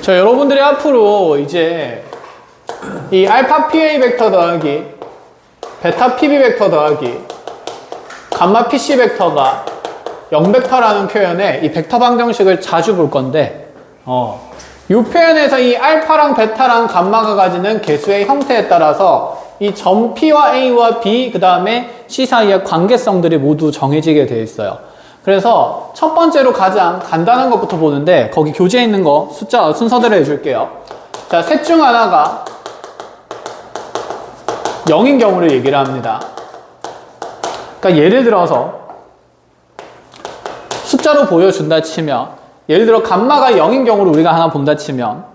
자, 여러분들이 앞으로 이제 이 알파 PA 벡터 더하기 베타 PB 벡터 더하기 감마 PC 벡터가 0벡터라는 표현에 이 벡터 방정식을 자주 볼 건데 이 표현에서 이 알파랑 베타랑 감마가 가지는 개수의 형태에 따라서 이 점 P와 A와 B 그 다음에 C 사이의 관계성들이 모두 정해지게 되어 있어요. 그래서 첫 번째로 가장 간단한 것부터 보는데 거기 교재에 있는 거 숫자 순서대로 해줄게요. 자, 셋 중 하나가 0인 경우를 얘기를 합니다. 그러니까 예를 들어서 숫자로 보여준다 치면 예를 들어 감마가 0인 경우를 우리가 하나 본다 치면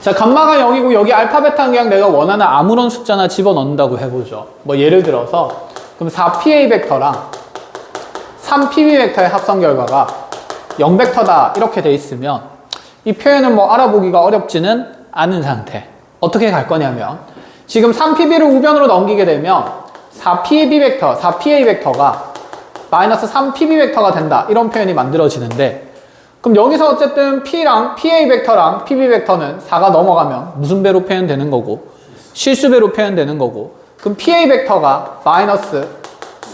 자, 감마가 0이고 여기 알파 베타는 그냥 내가 원하는 아무런 숫자나 집어넣는다고 해보죠. 뭐 예를 들어서 그럼 4PA 벡터랑 3PB 벡터의 합성 결과가 0벡터다 이렇게 돼 있으면 이 표현은 뭐 알아보기가 어렵지는 않은 상태. 어떻게 갈 거냐면 지금 3PB를 우변으로 넘기게 되면 4PB 벡터, 4PA 벡터가 마이너스 3PB 벡터가 된다 이런 표현이 만들어지는데 그럼 여기서 어쨌든 P랑 PA 벡터랑 PB 벡터는 4가 넘어가면 무슨 배로 표현되는 거고 실수배로 표현되는 거고 그럼 PA 벡터가 마이너스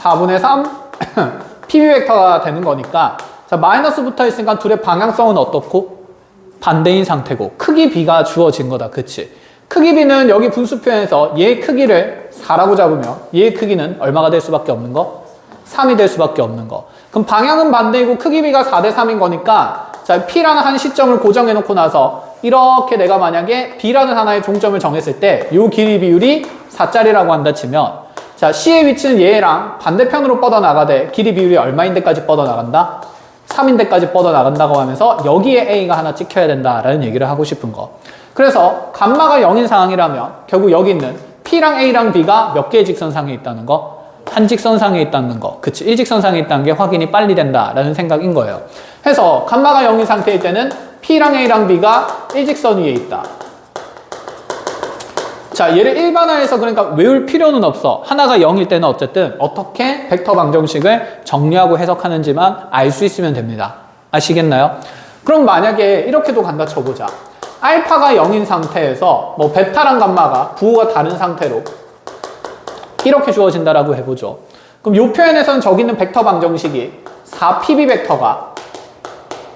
4분의 3 PB 벡터가 되는 거니까 자, 마이너스 붙어 있으니까 둘의 방향성은 어떻고? 반대인 상태고 크기 B가 주어진 거다. 그치? 크기 B는 여기 분수 표현에서 얘의 크기를 4라고 잡으면 얘의 크기는 얼마가 될 수밖에 없는 거? 3이 될 수밖에 없는 거. 그럼 방향은 반대이고 크기 B가 4대 3인 거니까 자, P라는 한 시점을 고정해 놓고 나서 이렇게 내가 만약에 B라는 하나의 종점을 정했을 때 이 길이 비율이 4짜리라고 한다 치면 자, C의 위치는 얘랑 반대편으로 뻗어나가되 길이 비율이 얼마인데까지 뻗어나간다? 3인데까지 뻗어나간다고 하면서 여기에 A가 하나 찍혀야 된다라는 얘기를 하고 싶은 거. 그래서 감마가 0인 상황이라면 결국 여기 있는 P랑 A랑 B가 몇 개의 직선상에 있다는 거? 한 직선상에 있다는 거. 그치? 일직선상에 있다는 게 확인이 빨리 된다라는 생각인 거예요. 해서 감마가 0인 상태일 때는 P랑 A랑 B가 일직선 위에 있다. 자, 얘를 일반화해서 그러니까 외울 필요는 없어. 하나가 0일 때는 어쨌든 어떻게 벡터 방정식을 정리하고 해석하는지만 알 수 있으면 됩니다. 아시겠나요? 그럼 만약에 이렇게도 간다 쳐보자. 알파가 0인 상태에서 뭐 베타랑 감마가 부호가 다른 상태로 이렇게 주어진다라고 해보죠. 그럼 이 표현에서는 저기 있는 벡터 방정식이 4PB 벡터가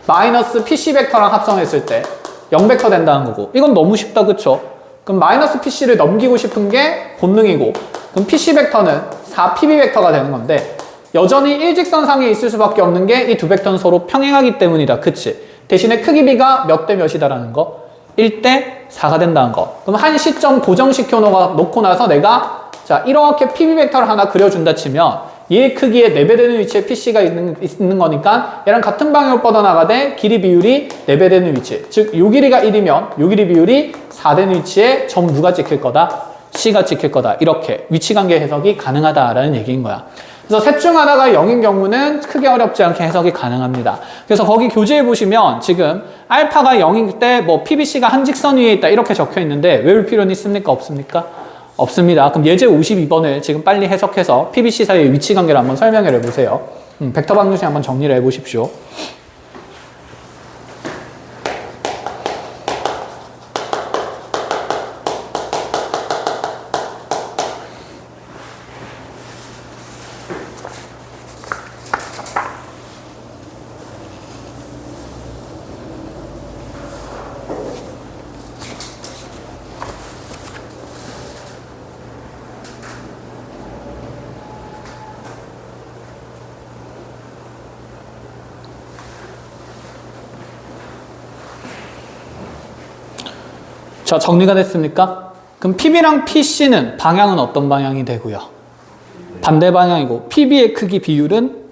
마이너스 PC 벡터랑 합성했을 때 0벡터 된다는 거고 이건 너무 쉽다. 그쵸? 그럼 마이너스 PC를 넘기고 싶은 게 본능이고 그럼 PC 벡터는 4PB 벡터가 되는 건데 여전히 일직선상에 있을 수밖에 없는 게 이 두 벡터는 서로 평행하기 때문이다. 그치? 대신에 크기 B가 몇 대 몇이다라는 거 1대 4가 된다는 거. 그럼 한 시점 고정시켜 놓고 나서 내가 자, 이렇게 PB 벡터를 하나 그려준다 치면 얘의 크기에 4배 되는 위치에 PC가 있는 거니까 얘랑 같은 방향으로 뻗어나가되 길이 비율이 4배 되는 위치. 즉, 요 길이가 1이면 요 길이 비율이 4 되는 위치에 점 누가 찍힐 거다? C가 찍힐 거다. 이렇게 위치관계 해석이 가능하다라는 얘기인 거야. 그래서 셋 중 하나가 0인 경우는 크게 어렵지 않게 해석이 가능합니다. 그래서 거기 교재에 보시면 지금 알파가 0일 때 뭐 PBC가 한 직선 위에 있다 이렇게 적혀 있는데 외울 필요는 있습니까? 없습니까? 없습니다. 그럼 예제 52번을 지금 빨리 해석해서 PBC 사이의 위치관계를 한번 설명을 해보세요. 벡터 방정식 한번 정리를 해보십시오. 자, 정리가 됐습니까? 그럼 PB랑 PC는 방향은 어떤 방향이 되고요? 반대 방향이고 PB의 크기 비율은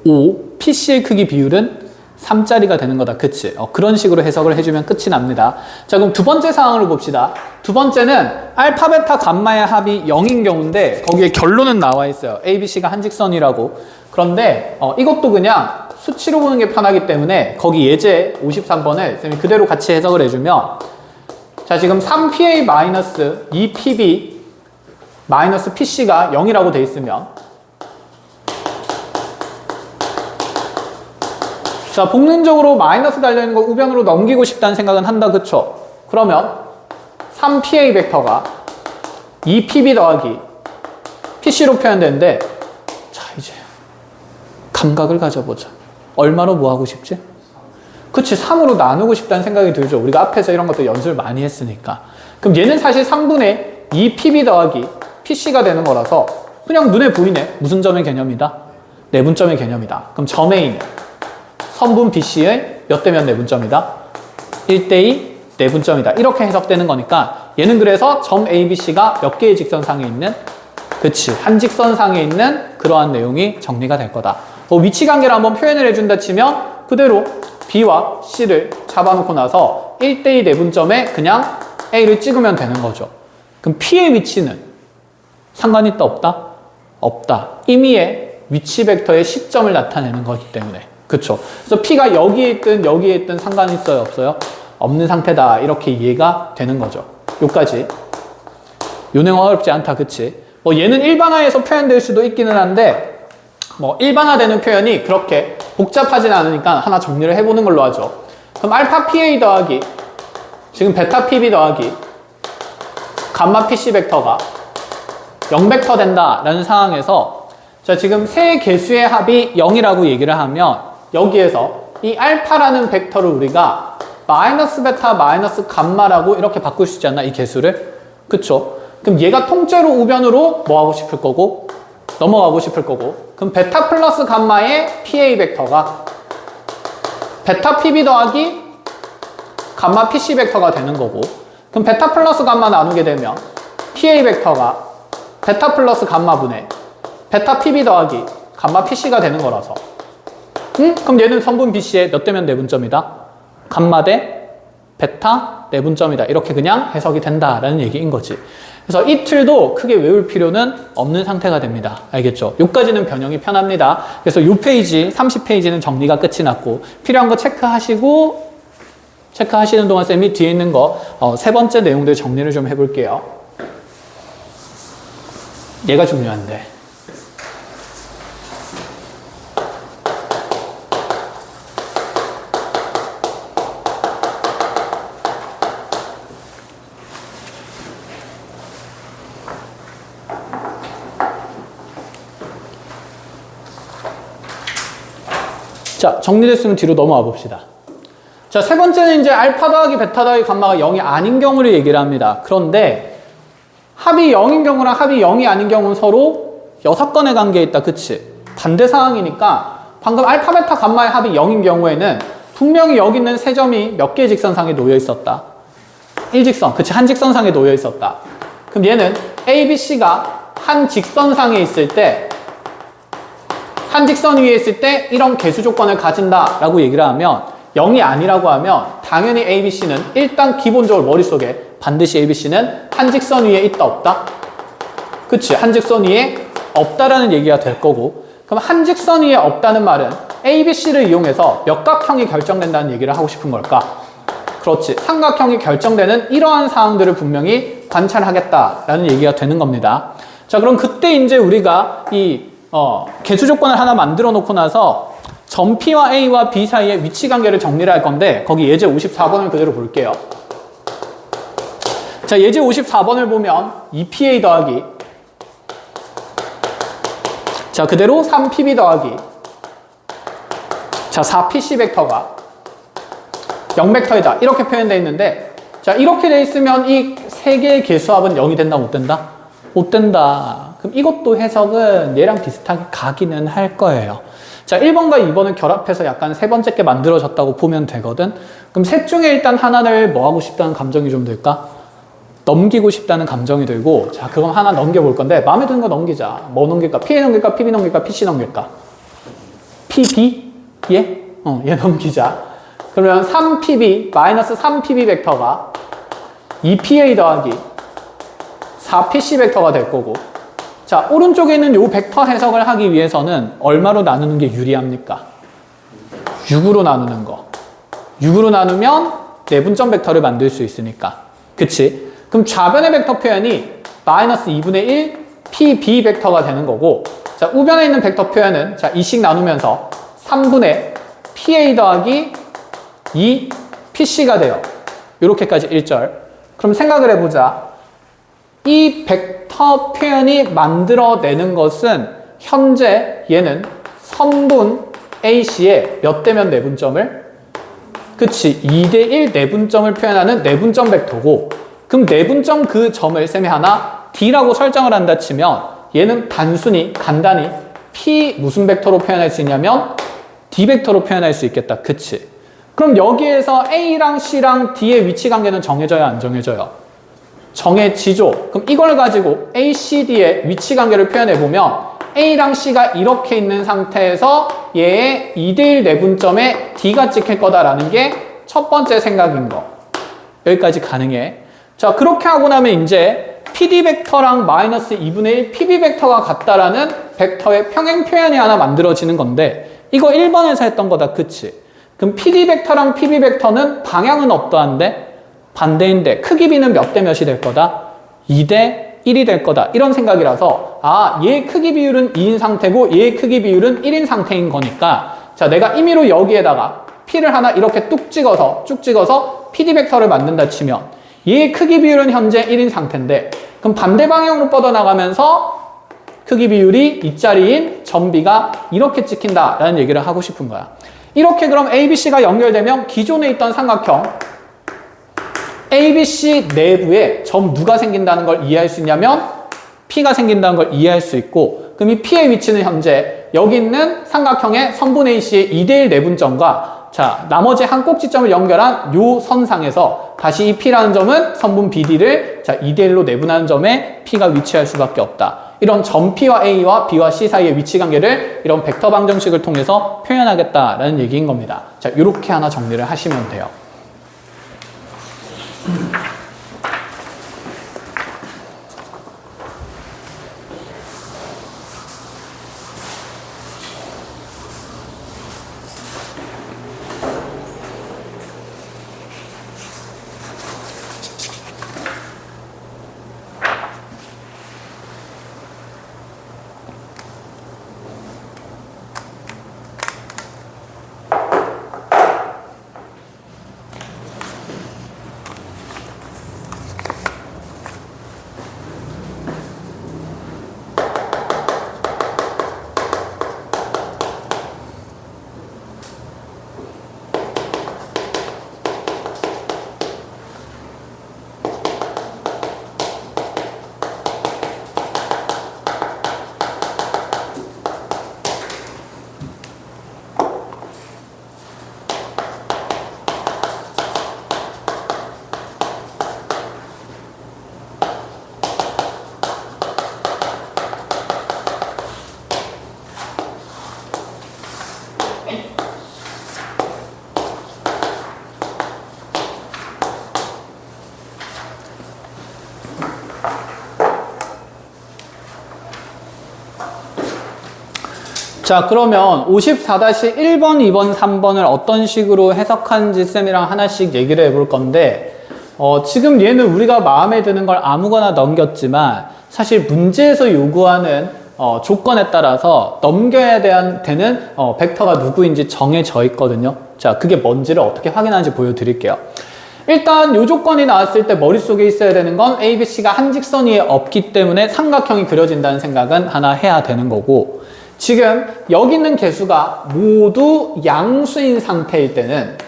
5, PC의 크기 비율은 3짜리가 되는 거다. 그치? 그런 식으로 해석을 해주면 끝이 납니다. 자, 그럼 두 번째 상황을 봅시다. 두 번째는 알파, 베타, 감마의 합이 0인 경우인데 거기에 결론은 나와 있어요. A, B, C가 한 직선이라고. 그런데 이것도 그냥 수치로 보는 게 편하기 때문에 거기 예제 53번을 쌤이 그대로 같이 해석을 해주면 자, 지금 3PA-2PB PC가 0이라고 돼 있으면 자, 복론적으로 마이너스 달려있는 거 우변으로 넘기고 싶다는 생각은 한다, 그쵸? 그러면 3PA 벡터가 2PB 더하기 PC로 표현되는데, 자, 이제 감각을 가져보자. 얼마로 뭐 하고 싶지? 그치, 3으로 나누고 싶다는 생각이 들죠. 우리가 앞에서 이런 것도 연습을 많이 했으니까. 그럼 얘는 사실 3분의 2PB 더하기 PC가 되는 거라서 그냥 눈에 보이네. 무슨 점의 개념이다? 내분점의 개념이다. 그럼 점 A는 선분 BC의 몇 대면 내분점이다? 1대2 내분점이다. 이렇게 해석되는 거니까 얘는 그래서 점 ABC가 몇 개의 직선상에 있는, 그치, 한 직선상에 있는 그러한 내용이 정리가 될 거다. 위치 관계를 한번 표현을 해준다 치면 그대로 B와 C를 잡아놓고 나서 1대2 내분점에 그냥 A를 찍으면 되는 거죠. 그럼 P의 위치는 상관 있다 없다? 없다. 임의의 위치 벡터의 시점을 나타내는 거기 때문에. 그쵸? 그래서 P가 여기에 있든 여기에 있든 상관 있어요 없어요? 없는 상태다. 이렇게 이해가 되는 거죠. 요까지. 요 내용 어렵지 않다. 그치? 얘는 일반화해서 표현될 수도 있기는 한데 일반화되는 표현이 그렇게 복잡하진 않으니까 하나 정리를 해보는 걸로 하죠. 그럼 알파 PA 더하기 지금 베타 PB 더하기 감마 PC 벡터가 0벡터 된다라는 상황에서, 자, 지금 세 개수의 합이 0이라고 얘기를 하면 여기에서 이 알파라는 벡터를 우리가 마이너스 베타 마이너스 감마라고 이렇게 바꿀 수 있지 않나, 이 개수를? 그쵸? 그럼 얘가 통째로 우변으로 뭐 하고 싶을 거고 넘어가고 싶을 거고, 그럼 베타 플러스 감마의 PA 벡터가 베타 PB 더하기 감마 PC 벡터가 되는 거고, 그럼 베타 플러스 감마 나누게 되면 PA 벡터가 베타 플러스 감마분의 베타 PB 더하기 감마 PC가 되는 거라서, 그럼 얘는 성분 BC의 몇 대면 내분점이다? 감마 대 베타 내분점이다. 이렇게 그냥 해석이 된다라는 얘기인 거지. 그래서 이 틀도 크게 외울 필요는 없는 상태가 됩니다. 알겠죠? 요까지는 변형이 편합니다. 그래서 요 페이지, 30페이지는 정리가 끝이 났고, 필요한 거 체크하시는 동안 쌤이 뒤에 있는 거, 세 번째 내용들 정리를 좀 해볼게요. 얘가 중요한데. 자, 정리됐으면 뒤로 넘어와 봅시다. 자, 세 번째는 이제 알파 더하기 베타 더하기 감마가 0이 아닌 경우를 얘기를 합니다. 그런데 합이 0인 경우랑 합이 0이 아닌 경우는 서로 6건의 관계에 있다. 그치? 반대 상황이니까 방금 알파 베타 감마의 합이 0인 경우에는 분명히 여기 있는 세 점이 몇 개의 직선상에 놓여 있었다? 1직선. 그치? 한 직선상에 놓여 있었다. 그럼 얘는 A, B, C가 한 직선상에 있을 때, 한 직선 위에 있을 때 이런 개수 조건을 가진다 라고 얘기를 하면, 0이 아니라고 하면 당연히 ABC는 일단 기본적으로 머릿속에 반드시 ABC는 한 직선 위에 있다 없다? 그치? 한 직선 위에 없다라는 얘기가 될 거고, 그럼 한 직선 위에 없다는 말은 ABC를 이용해서 몇 각형이 결정된다는 얘기를 하고 싶은 걸까? 그렇지. 삼각형이 결정되는 이러한 사항들을 분명히 관찰하겠다라는 얘기가 되는 겁니다. 자, 그럼 그때 이제 우리가 이 개수 조건을 하나 만들어 놓고 나서 점 P와 A와 B 사이의 위치 관계를 정리를 할 건데, 거기 예제 54번을 그대로 볼게요. 자, 예제 54번을 보면 2PA 더하기, 자, 그대로 3PB 더하기, 자, 4PC 벡터가 0벡터이다. 이렇게 표현되어 있는데, 자, 이렇게 돼 있으면 이 세 개의 개수합은 0이 된다, 못 된다? 못 된다. 그럼 이것도 해석은 얘랑 비슷하게 가기는 할 거예요. 자, 1번과 2번을 결합해서 약간 세 번째 게 만들어졌다고 보면 되거든. 그럼 셋 중에 일단 하나를 뭐 하고 싶다는 감정이 좀 들까? 넘기고 싶다는 감정이 들고, 자, 그럼 하나 넘겨볼 건데, 마음에 드는 거 넘기자. 뭐 넘길까? PA 넘길까? PB 넘길까? PC 넘길까? PB? 얘? 얘 넘기자. 그러면 3PB, 마이너스 3PB 벡터가 2PA 더하기 4PC 벡터가 될 거고, 자, 오른쪽에 있는 요 벡터 해석을 하기 위해서는 얼마로 나누는 게 유리합니까? 6으로 나누는 거. 6으로 나누면 내분점 벡터를 만들 수 있으니까. 그치? 그럼 좌변의 벡터 표현이 마이너스 2분의 1 PB 벡터가 되는 거고, 자, 우변에 있는 벡터 표현은, 자, 2씩 나누면서 3분의 PA 더하기 2 PC가 돼요. 이렇게까지 1절. 그럼 생각을 해보자. 이 벡터 표현이 만들어내는 것은 현재 얘는 선분 AC의 몇 대면 내분점을? 그치, 2대1 내분점을 표현하는 내분점 벡터고, 그럼 내분점 그 점을 쌤이 하나 D라고 설정을 한다 치면 얘는 단순히 간단히 P 무슨 벡터로 표현할 수 있냐면 D 벡터로 표현할 수 있겠다. 그치? 그럼 여기에서 A랑 C랑 D의 위치 관계는 정해져야 안 정해져요? 정해지죠. 그럼 이걸 가지고 A, C, D의 위치 관계를 표현해보면 A랑 C가 이렇게 있는 상태에서 얘의 2대1 내분점에 D가 찍힐 거다라는 게 첫 번째 생각인 거. 여기까지 가능해. 자, 그렇게 하고 나면 이제 PD 벡터랑 마이너스 2분의 1 PB 벡터가 같다라는 벡터의 평행 표현이 하나 만들어지는 건데 이거 1번에서 했던 거다. 그치? 그럼 PD 벡터랑 PB 벡터는 방향은 어떠한데? 반대인데 크기 B는 몇 대 몇이 될 거다? 2대 1이 될 거다. 이런 생각이라서 얘 크기 비율은 2인 상태고 얘 크기 비율은 1인 상태인 거니까 자, 내가 임의로 여기에다가 P를 하나 이렇게 쭉 찍어서 PD 벡터를 만든다 치면 얘 크기 비율은 현재 1인 상태인데 그럼 반대 방향으로 뻗어나가면서 크기 비율이 이 자리인 점 B가 이렇게 찍힌다라는 얘기를 하고 싶은 거야. 이렇게 그럼 ABC가 연결되면 기존에 있던 삼각형 ABC 내부에 점 누가 생긴다는 걸 이해할 수 있냐면 P가 생긴다는 걸 이해할 수 있고 그럼 이 P의 위치는 현재 여기 있는 삼각형의 선분 AC의 2대1 내분점과 자, 나머지 한 꼭지점을 연결한 요 선상에서 다시 이 P라는 점은 선분 BD를 자, 2대1로 내분하는 점에 P가 위치할 수밖에 없다. 이런 점 P와 A와 B와 C 사이의 위치 관계를 이런 벡터 방정식을 통해서 표현하겠다라는 얘기인 겁니다. 자, 요렇게 하나 정리를 하시면 돼요. 자, 그러면 54-1번, 2번, 3번을 어떤 식으로 해석하는지 쌤이랑 하나씩 얘기를 해볼 건데 지금 얘는 우리가 마음에 드는 걸 아무거나 넘겼지만 사실 문제에서 요구하는 조건에 따라서 넘겨야 되는 벡터가 누구인지 정해져 있거든요. 자, 그게 뭔지를 어떻게 확인하는지 보여드릴게요. 일단 요 조건이 나왔을 때 머릿속에 있어야 되는 건 ABC가 한 직선 위에 없기 때문에 삼각형이 그려진다는 생각은 하나 해야 되는 거고 지금 여기 있는 개수가 모두 양수인 상태일 때는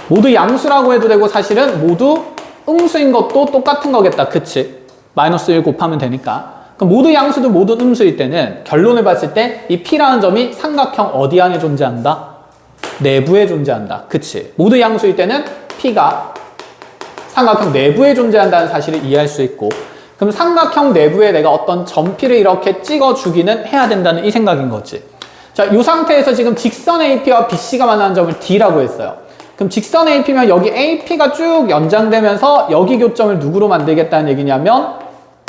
모두 양수라고 해도 되고 사실은 모두 음수인 것도 똑같은 거겠다. 그치? 마이너스 1 곱하면 되니까. 그럼 모두 양수도 모두 음수일 때는 결론을 봤을 때 이 P라는 점이 삼각형 어디 안에 존재한다? 내부에 존재한다. 그치? 모두 양수일 때는 P가 삼각형 내부에 존재한다는 사실을 이해할 수 있고 그럼 삼각형 내부에 내가 어떤 점 P를 이렇게 찍어주기는 해야 된다는 이 생각인 거지. 자, 이 상태에서 지금 직선 AP와 BC가 만나는 점을 D라고 했어요. 그럼 직선 AP면 여기 AP가 쭉 연장되면서 여기 교점을 누구로 만들겠다는 얘기냐면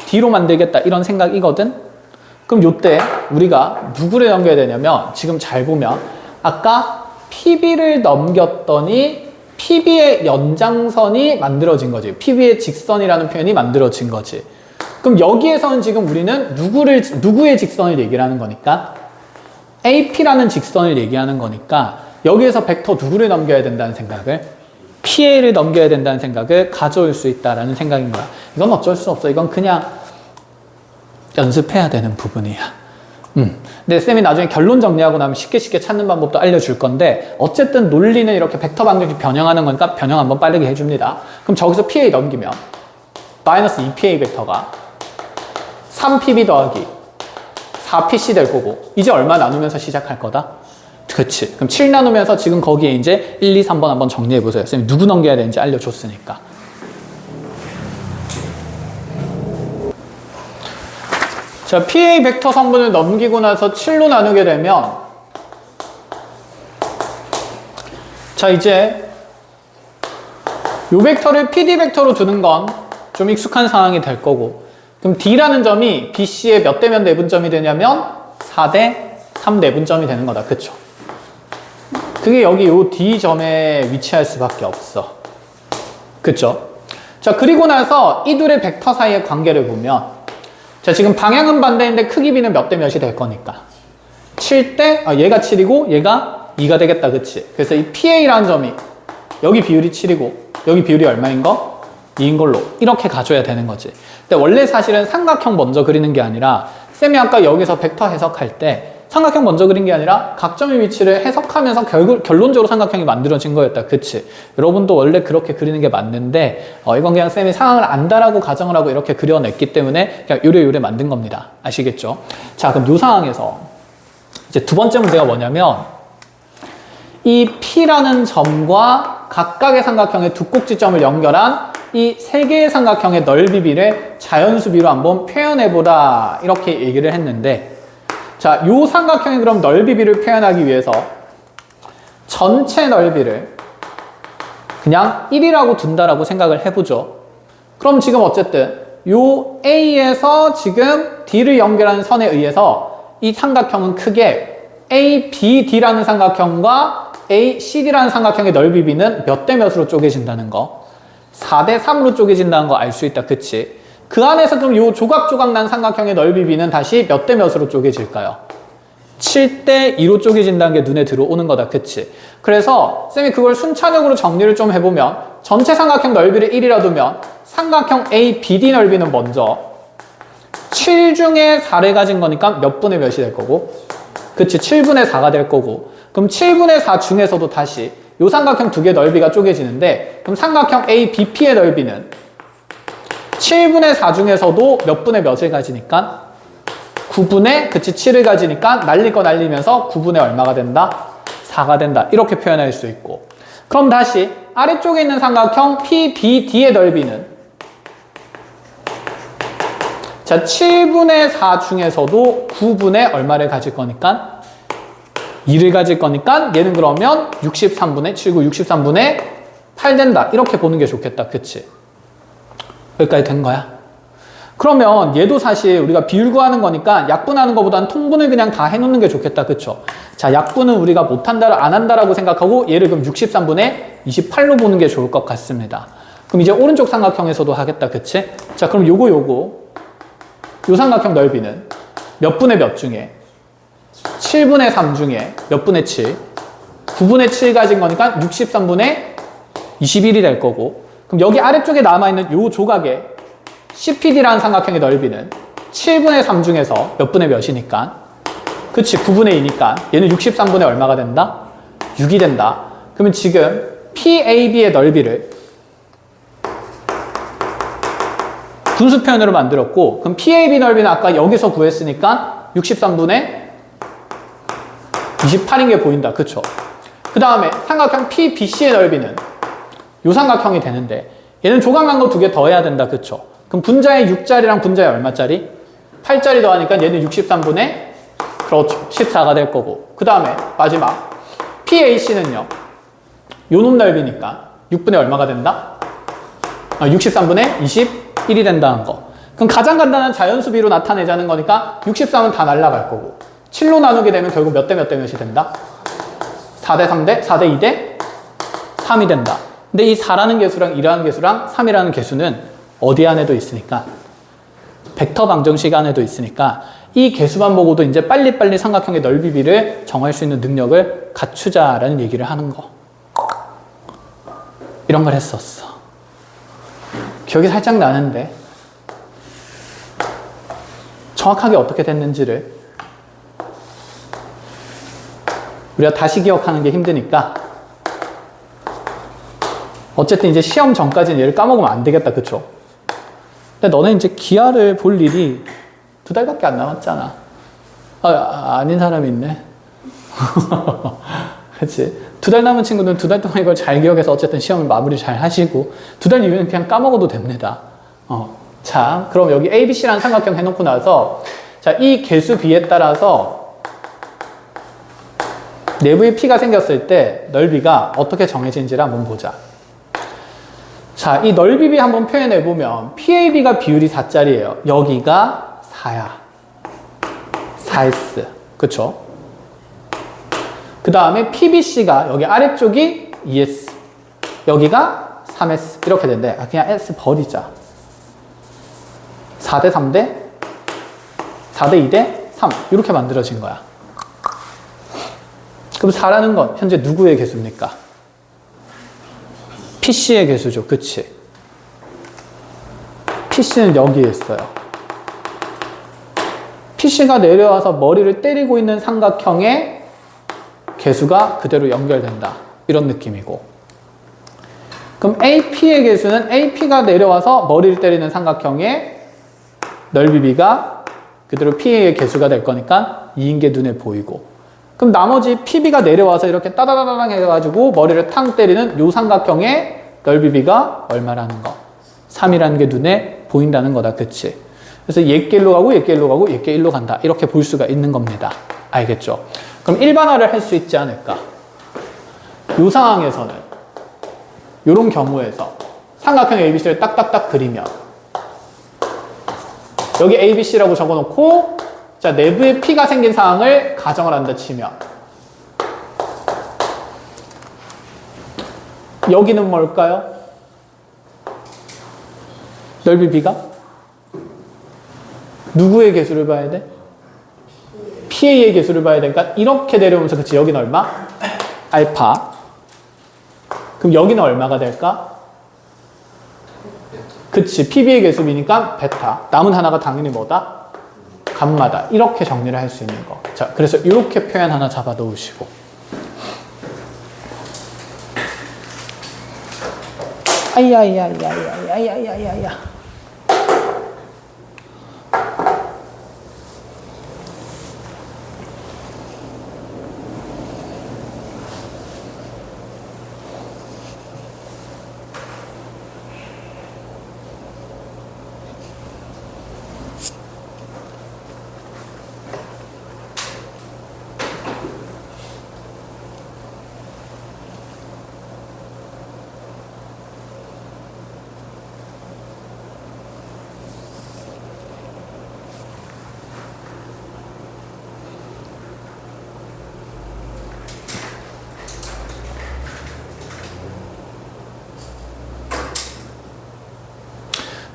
D로 만들겠다 이런 생각이거든. 그럼 요때 우리가 누구를 넘겨야 되냐면 지금 잘 보면 아까 PB를 넘겼더니 PB의 연장선이 만들어진 거지. PB의 직선이라는 표현이 만들어진 거지. 그럼 여기에서는 지금 우리는 누구의 직선을 얘기를 하는 거니까 AP라는 직선을 얘기하는 거니까 여기에서 벡터 누구를 넘겨야 된다는 생각을, PA를 넘겨야 된다는 생각을 가져올 수 있다라는 생각인 거야. 이건 어쩔 수 없어. 이건 그냥 연습해야 되는 부분이야. 근데 쌤이 나중에 결론 정리하고 나면 쉽게 찾는 방법도 알려줄 건데, 어쨌든 논리는 이렇게 벡터 방정식 변형하는 거니까 변형 한번 빠르게 해줍니다. 그럼 저기서 PA 넘기면 마이너스 2PA 벡터가 3PB 더하기 4PC 될 거고, 이제 얼마 나누면서 시작할 거다? 그치. 그럼 7 나누면서 지금 거기에 이제 1, 2, 3번 한번 정리해보세요. 쌤이 누구 넘겨야 되는지 알려줬으니까. 자, PA 벡터 성분을 넘기고 나서 7로 나누게 되면, 자, 이제 요 벡터를 PD 벡터로 두는 건 좀 익숙한 상황이 될 거고, 그럼 D라는 점이 BC의 몇 대면 내분점이 되냐면 4대 3 내분점이 되는 거다. 그쵸? 그게 여기 요 D점에 위치할 수밖에 없어. 그쵸? 자, 그리고 나서 이 둘의 벡터 사이의 관계를 보면, 자, 지금 방향은 반대인데 크기 B는 몇 대 몇이 될 거니까 7대, 얘가 7이고 얘가 2가 되겠다. 그치? 그래서 이 PA라는 점이 여기 비율이 7이고 여기 비율이 얼마인 거? 2인 걸로 이렇게 가져야 되는 거지. 근데 원래 사실은 삼각형 먼저 그리는 게 아니라, 쌤이 아까 여기서 벡터 해석할 때 삼각형 먼저 그린 게 아니라 각점의 위치를 해석하면서 결론적으로 삼각형이 만들어진 거였다. 그치? 여러분도 원래 그렇게 그리는 게 맞는데, 이건 그냥 쌤이 상황을 안다라고 가정을 하고 이렇게 그려냈기 때문에 그냥 요래 만든 겁니다. 아시겠죠? 자, 그럼 요 상황에서 이제 두 번째 문제가 뭐냐면, 이 P라는 점과 각각의 삼각형의 두 꼭지점을 연결한 이 세 개의 삼각형의 넓이 비를 자연수비로 한번 표현해보라, 이렇게 얘기를 했는데, 자, 요 삼각형의 그럼 넓이 비를 표현하기 위해서 전체 넓이를 그냥 1이라고 둔다라고 생각을 해보죠. 그럼 지금 어쨌든 요 A에서 지금 D를 연결하는 선에 의해서 이 삼각형은 크게 ABD라는 삼각형과 ACD라는 삼각형의 넓이 비는 몇 대 몇으로 쪼개진다는 거, 4대 3으로 쪼개진다는 거 알 수 있다. 그치? 그 안에서 그럼 요 조각조각 난 삼각형의 넓이 비는 다시 몇 대 몇으로 쪼개질까요? 7대 2로 쪼개진다는 게 눈에 들어오는 거다. 그치? 그래서 쌤이 그걸 순차적으로 정리를 좀 해보면, 전체 삼각형 넓이를 1이라 두면 삼각형 ABD 넓이는 먼저 7 중에 4를 가진 거니까 몇 분의 몇이 될 거고, 그치? 7분의 4가 될 거고, 그럼 7분의 4 중에서도 다시 요 삼각형 두 개 넓이가 쪼개지는데, 그럼 삼각형 ABP의 넓이는 7분의 4 중에서도 몇 분의 몇을 가지니까 9분의, 그치, 7을 가지니까 날릴 거 날리면서 9분의 얼마가 된다? 4가 된다. 이렇게 표현할 수 있고, 그럼 다시 아래쪽에 있는 삼각형 PBD의 넓이는, 자, 7분의 4 중에서도 9분의 얼마를 가질 거니까 2를 가질 거니까 얘는 그러면 63분의 7구 63분의 8 된다. 이렇게 보는 게 좋겠다. 그치? 여기까지 된 거야. 그러면 얘도 사실 우리가 비율 구하는 거니까 약분하는 것보다는 통분을 그냥 다 해놓는 게 좋겠다. 그쵸? 자, 약분은 우리가 못한다, 안 한다라고 생각하고 얘를 그럼 63분의 28로 보는 게 좋을 것 같습니다. 그럼 이제 오른쪽 삼각형에서도 하겠다. 그치? 자, 그럼 요거 요 삼각형 넓이는 몇 분의 몇 중에 7분의 3 중에 몇 분의 7? 9분의 7 가진 거니까 63분의 21이 될 거고, 그럼 여기 아래쪽에 남아있는 요 조각의 CPD라는 삼각형의 넓이는 7분의 3 중에서 몇 분의 몇이니까, 그치, 9분의 2니까 얘는 63분의 얼마가 된다? 6이 된다. 그러면 지금 PAB의 넓이를 분수 표현으로 만들었고, 그럼 PAB 넓이는 아까 여기서 구했으니까 63분의 28인 게 보인다. 그쵸? 그 다음에 삼각형 PBC의 넓이는 요 삼각형이 되는데, 얘는 조각난 거 두 개 더해야 된다. 그쵸? 그럼 분자의 6짜리랑 분자의 얼마짜리? 8짜리 더하니까 얘는 63분의, 그렇죠, 14가 될 거고, 그 다음에 마지막 PAC는요, 요 놈 넓이니까 6분의 얼마가 된다? 63분의 21이 된다는 거. 그럼 가장 간단한 자연수비로 나타내자는 거니까 63은 다 날라갈 거고, 7로 나누게 되면 결국 몇 대 몇 대 몇이 된다? 4대 3대, 4대 2대 3이 된다. 근데 이 4라는 개수랑 2라는 개수랑 3이라는 개수는 어디 안에도 있으니까, 벡터 방정식 안에도 있으니까 이 개수만 보고도 이제 빨리빨리 삼각형의 넓이 비를 정할 수 있는 능력을 갖추자라는 얘기를 하는 거. 이런 걸 했었어. 기억이 살짝 나는데 정확하게 어떻게 됐는지를 우리가 다시 기억하는 게 힘드니까 어쨌든 이제 시험 전까지는 얘를 까먹으면 안 되겠다. 그쵸? 근데 너네 이제 기하를 볼 일이 2달밖에 안 남았잖아. 아닌 사람이 있네. 그치? 2달 남은 친구들은 2달 동안 이걸 잘 기억해서 어쨌든 시험을 마무리 잘 하시고 2달 이후에는 그냥 까먹어도 됩니다. 자, 그럼 여기 ABC라는 삼각형 해놓고 나서 자, 이 개수 B에 따라서 내부에 P가 생겼을 때 넓이가 어떻게 정해지는지를 한번 보자. 자, 이 넓이 B 한번 표현해보면 PAB가 비율이 4짜리예요. 여기가 4야. 4S. 그쵸? 그 다음에 PBC가 여기 아래쪽이 2S. 여기가 3S. 이렇게 된대. 그냥 S 버리자. 4대 3대 4대 2대 3. 이렇게 만들어진 거야. 그럼 4라는 건 현재 누구의 개수입니까? PC의 개수죠. 그치? PC는 여기에 있어요. PC가 내려와서 머리를 때리고 있는 삼각형의 개수가 그대로 연결된다. 이런 느낌이고. 그럼 AP의 개수는 AP가 내려와서 머리를 때리는 삼각형의 넓이 B가 그대로 PA의 개수가 될 거니까 2인 게 눈에 보이고. 그럼 나머지 PB가 내려와서 이렇게 따다다당 해가지고 머리를 탕 때리는 요 삼각형의 넓이 B가 얼마라는 거. 3이라는 게 눈에 보인다는 거다. 그치? 그래서 얘께 1로 가고 얘께 1로 가고 얘께 1로 간다. 이렇게 볼 수가 있는 겁니다. 알겠죠? 그럼 일반화를 할 수 있지 않을까? 요 상황에서는 요런 경우에서 삼각형 ABC를 딱딱딱 그리면 여기 ABC라고 적어놓고 자, 내부에 P가 생긴 상황을 가정을 한다 치면 여기는 뭘까요? 넓이 B가? 누구의 개수를 봐야 돼? PA의 개수를 봐야 되니까 이렇게 내려오면서 그치? 여기는 얼마? 알파. 그럼 여기는 얼마가 될까? 그치? PB의 개수이니까 베타. 남은 하나가 당연히 뭐다? 감마다. 이렇게 정리를 할 수 있는 거. 자, 그래서 이렇게 표현 하나 잡아 놓으시고. 아야야야야야야야야야.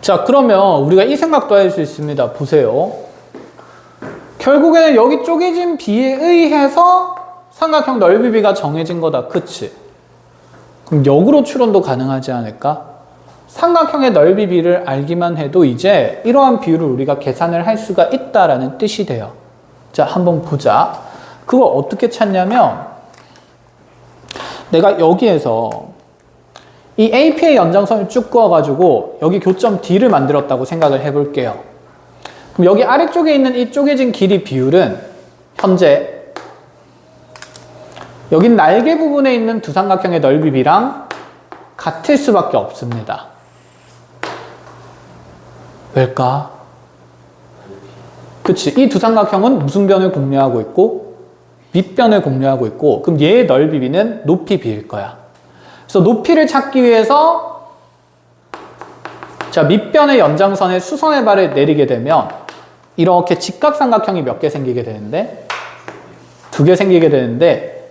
자, 그러면 우리가 이 생각도 할 수 있습니다. 보세요. 결국에는 여기 쪼개진 B에 의해서 삼각형 넓이 B가 정해진 거다. 그치? 그럼 역으로 추론도 가능하지 않을까? 삼각형의 넓이 B를 알기만 해도 이제 이러한 비율을 우리가 계산을 할 수가 있다라는 뜻이 돼요. 자, 한번 보자. 그걸 어떻게 찾냐면 내가 여기에서 이 AP의 연장선을 쭉 그어가지고 여기 교점 D를 만들었다고 생각을 해볼게요. 그럼 여기 아래쪽에 있는 이 쪼개진 길이 비율은 현재 여기 날개 부분에 있는 두 삼각형의 넓이 B랑 같을 수밖에 없습니다. 왜일까? 그치? 이 두 삼각형은 무슨 변을 공유하고 있고 밑변을 공유하고 있고 그럼 얘의 넓이 B는 높이 B일 거야. 그래서 높이를 찾기 위해서 자, 밑변의 연장선에 수선의 발을 내리게 되면 이렇게 직각삼각형이 몇 개 생기게 되는데 2개 생기게 되는데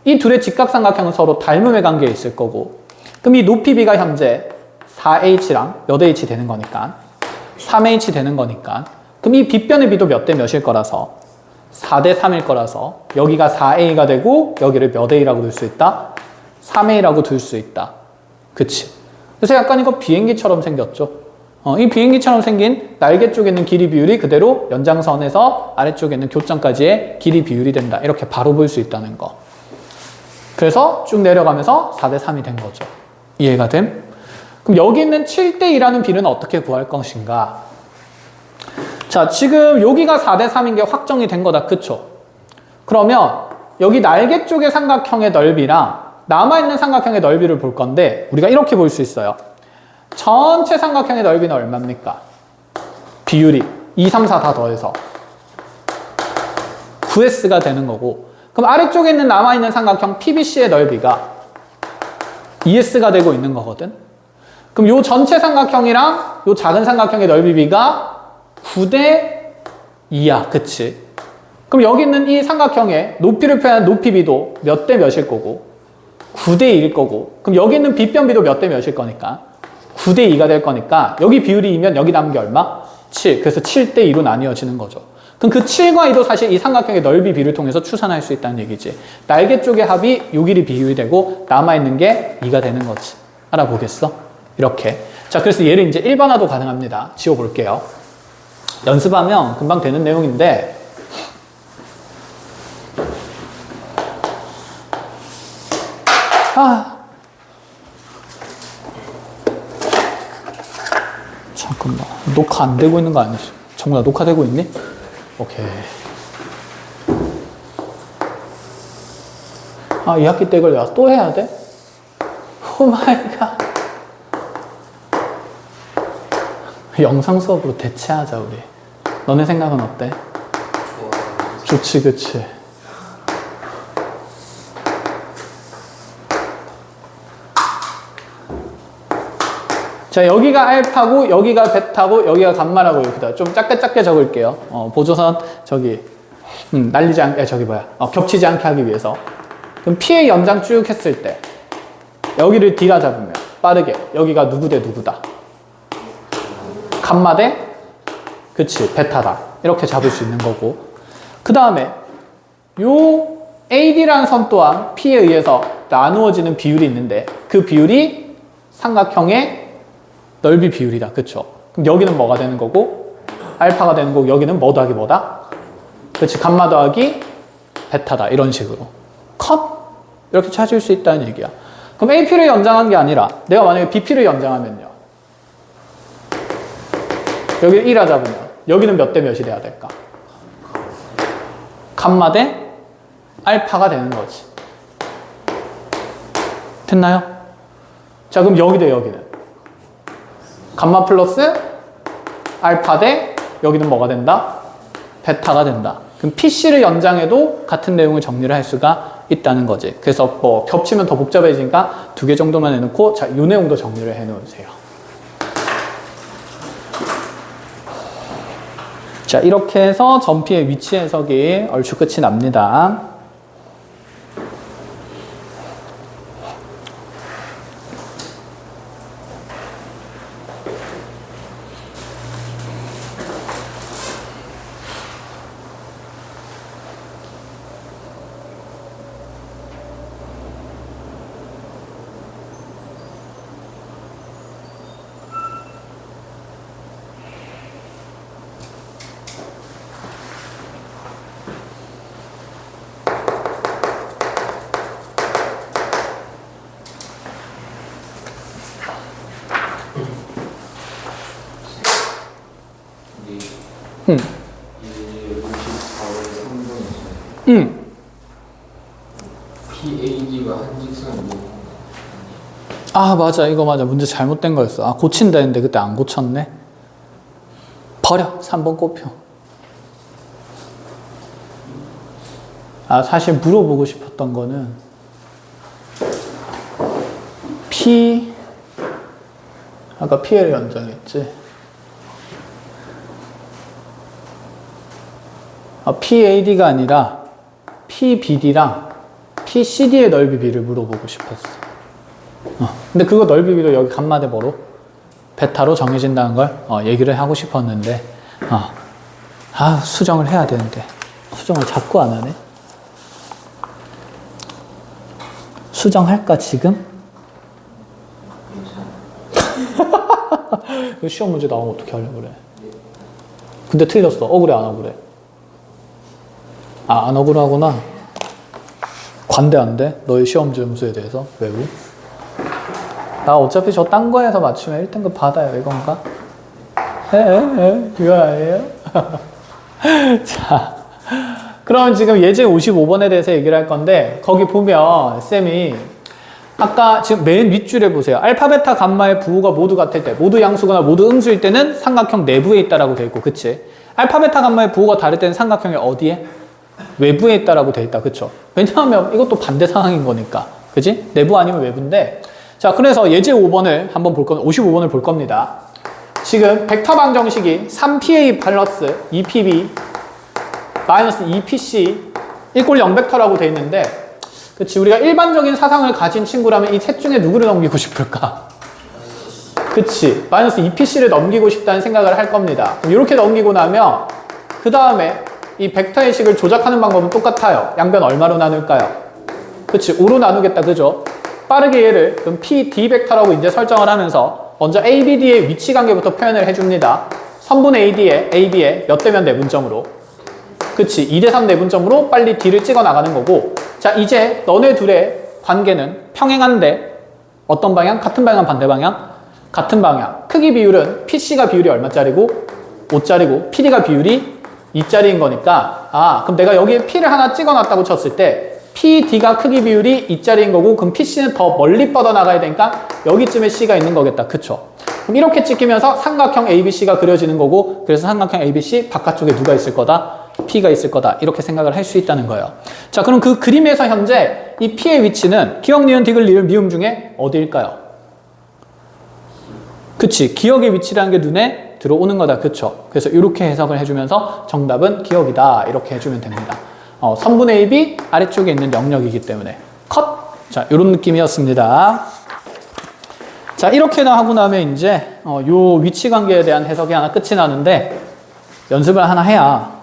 이 둘의 직각삼각형은 서로 닮음의 관계에 있을 거고 그럼 이 높이 B가 현재 4H랑 몇 H 되는 거니까 3H 되는 거니까 그럼 이 빗변의 비도 몇 대 몇일 거라서 4대 3일 거라서 여기가 4a가 되고 여기를 몇 a라고 둘 수 있다? 3a라고 둘 수 있다. 그치? 그래서 약간 이거 비행기처럼 생겼죠. 이 비행기처럼 생긴 날개 쪽에 있는 길이 비율이 그대로 연장선에서 아래쪽에 있는 교점까지의 길이 비율이 된다. 이렇게 바로 볼 수 있다는 거. 그래서 쭉 내려가면서 4대 3이 된 거죠. 이해가 됨? 그럼 여기 있는 7대 2라는 비례는 어떻게 구할 것인가? 자, 지금 여기가 4대 3인 게 확정이 된 거다. 그쵸? 그러면 여기 날개 쪽의 삼각형의 넓이랑 남아있는 삼각형의 넓이를 볼 건데 우리가 이렇게 볼 수 있어요. 전체 삼각형의 넓이는 얼마입니까? 비율이 2, 3, 4 다 더해서 9S가 되는 거고, 그럼 아래쪽에 있는 남아있는 삼각형 PBC의 넓이가 2S가 되고 있는 거거든. 그럼 요 전체 삼각형이랑 요 작은 삼각형의 넓이 비가 9대 2야. 그치? 그럼 여기 있는 이 삼각형의 높이를 표현한 높이 비도 몇 대 몇일 거고 9대 1일 거고, 그럼 여기 있는 빗변 비도 몇 대 몇일 거니까 9대 2가 될 거니까 여기 비율이 2면 여기 남은 게 얼마? 7. 그래서 7대 2로 나뉘어지는 거죠. 그럼 그 7과 2도 사실 이 삼각형의 넓이 비를 통해서 추산할 수 있다는 얘기지. 날개 쪽의 합이 요 길이 비율이 되고 남아있는 게 2가 되는 거지. 알아보겠어? 이렇게. 자, 그래서 얘를 이제 일반화도 가능합니다. 지워볼게요. 연습하면 금방 되는 내용인데, 잠깐만. 녹화 안 되고 있는 거 아니지? 정말 녹화되고 있니? 오케이. 2학기 때 이걸 내가 또 해야 돼? 오 마이 갓. 영상 수업으로 대체하자, 우리. 너네 생각은 어때? 좋지, 그치? 자, 여기가 알파고, 여기가 베타고, 여기가 감마라고 이렇게 좀 작게 적을게요. 보조선, 날리지 않게, 겹치지 않게 하기 위해서. 그럼 P의 연장 쭉 했을 때, 여기를 D라 잡으면, 빠르게, 여기가 누구 대 누구다. 감마 대, 그치, 베타다. 이렇게 잡을 수 있는 거고. 그 다음에, 요 AD라는 선 또한 P에 의해서 나누어지는 비율이 있는데, 그 비율이 삼각형의 넓이 비율이다. 그쵸? 그럼 여기는 뭐가 되는 거고, 알파가 되는 거고, 여기는 뭐 더하기 뭐다? 그치? 감마 더하기 베타다. 이런 식으로. 컷! 이렇게 찾을 수 있다는 얘기야. 그럼 AP를 연장한 게 아니라, 내가 만약에 BP를 연장하면요. 여기를 1화 잡으면, 여기는 몇 대 몇이 돼야 될까? 감마 대 알파가 되는 거지. 됐나요? 자, 그럼 여기 대 여기는. 감마 플러스 알파 대 여기는 뭐가 된다? 베타가 된다. 그럼 PC를 연장해도 같은 내용을 정리를 할 수가 있다는 거지. 그래서 뭐 겹치면 더 복잡해지니까 2개 정도만 해놓고, 자, 이 내용도 정리를 해놓으세요. 자, 이렇게 해서 전피의 위치 해석이 얼추 끝이 납니다. PAD가 한직선 맞아. 이거 맞아. 문제 잘못된 거였어. 고친다 했는데 그때 안 고쳤네. 버려. 3번 꼽혀. 사실 물어보고 싶었던 거는 아까 PL 연장했지. PAD가 아니라 PBD랑 PCD의 넓이 비를 물어보고 싶었어. 근데 그거 넓이 비도 여기 감마 대 뭐로? 베타로 정해진다는 걸 얘기를 하고 싶었는데 아, 수정을 해야 되는데. 수정을 자꾸 안 하네. 수정할까, 지금? 이거 시험 문제 나오면 어떻게 하려고 그래? 근데 틀렸어. 억울해, 안 억울해? 아, 안 억울하구나. 관대한데? 너의 시험 점수에 대해서? 외우? 나 어차피 저 딴 거에서 맞추면 1등급 받아요. 이건가? 이거 아니에요? 자, 그럼 지금 예제 55번에 대해서 얘기를 할 건데, 거기 보면 쌤이 아까 지금 맨 윗줄에 보세요. 알파, 베타, 감마의 부호가 모두 같을 때, 모두 양수거나 모두 음수일 때는 삼각형 내부에 있다라고 돼 있고, 그치? 알파, 베타, 감마의 부호가 다를 때는 삼각형이 어디에? 외부에 있다라고 돼 있다, 그쵸? 왜냐하면 이것도 반대 상황인 거니까, 그치? 내부 아니면 외부인데, 자, 그래서 예제 5번을 한번 볼 겁니다. 55번을 볼 겁니다. 지금 벡터 방정식이 3PA 플러스 2PB 마이너스 2PC 이꼴 0벡터라고 돼 있는데, 그치, 우리가 일반적인 사상을 가진 친구라면 이 셋 중에 누구를 넘기고 싶을까? 그치, 마이너스 2PC를 넘기고 싶다는 생각을 할 겁니다. 이렇게 넘기고 나면 그 다음에 이 벡터의 식을 조작하는 방법은 똑같아요. 양변 얼마로 나눌까요? 그치, 5로 나누겠다, 그죠? 빠르게 얘를 그럼 PD 벡터라고 이제 설정을 하면서 먼저 ABD의 위치 관계부터 표현을 해줍니다. 선분 AB에 몇 대면 내분점으로, 그치, 2대3 내분점으로 빨리 D를 찍어 나가는 거고, 자, 이제 너네 둘의 관계는 평행한데 어떤 방향? 같은 방향, 반대 방향? 같은 방향. 크기 비율은 PC가 비율이 얼마짜리고? 5짜리고 PD가 비율이 2짜리인 거니까, 아, 그럼 내가 여기에 P를 하나 찍어 놨다고 쳤을 때 PD가 크기 비율이 2짜리인 거고, 그럼 PC는 더 멀리 뻗어 나가야 되니까 여기쯤에 C가 있는 거겠다, 그쵸? 그럼 이렇게 찍히면서 삼각형 ABC가 그려지는 거고, 그래서 삼각형 ABC 바깥쪽에 누가 있을 거다? P가 있을 거다, 이렇게 생각을 할 수 있다는 거예요. 자, 그럼 그 그림에서 현재 이 P의 위치는 기억, 니은, 디귿, 리을, 미음 중에 어디일까요? 그치, 기억의 위치라는 게 눈에 들어오는 거다, 그쵸? 그래서 이렇게 해석을 해주면서 정답은 기억이다, 이렇게 해주면 됩니다. 선분 AB 아래쪽에 있는 영역이기 때문에 컷! 자, 이런 느낌이었습니다. 자, 이렇게 하고 나면 이제 요 위치 관계에 대한 해석이 하나 끝이 나는데, 연습을 하나 해야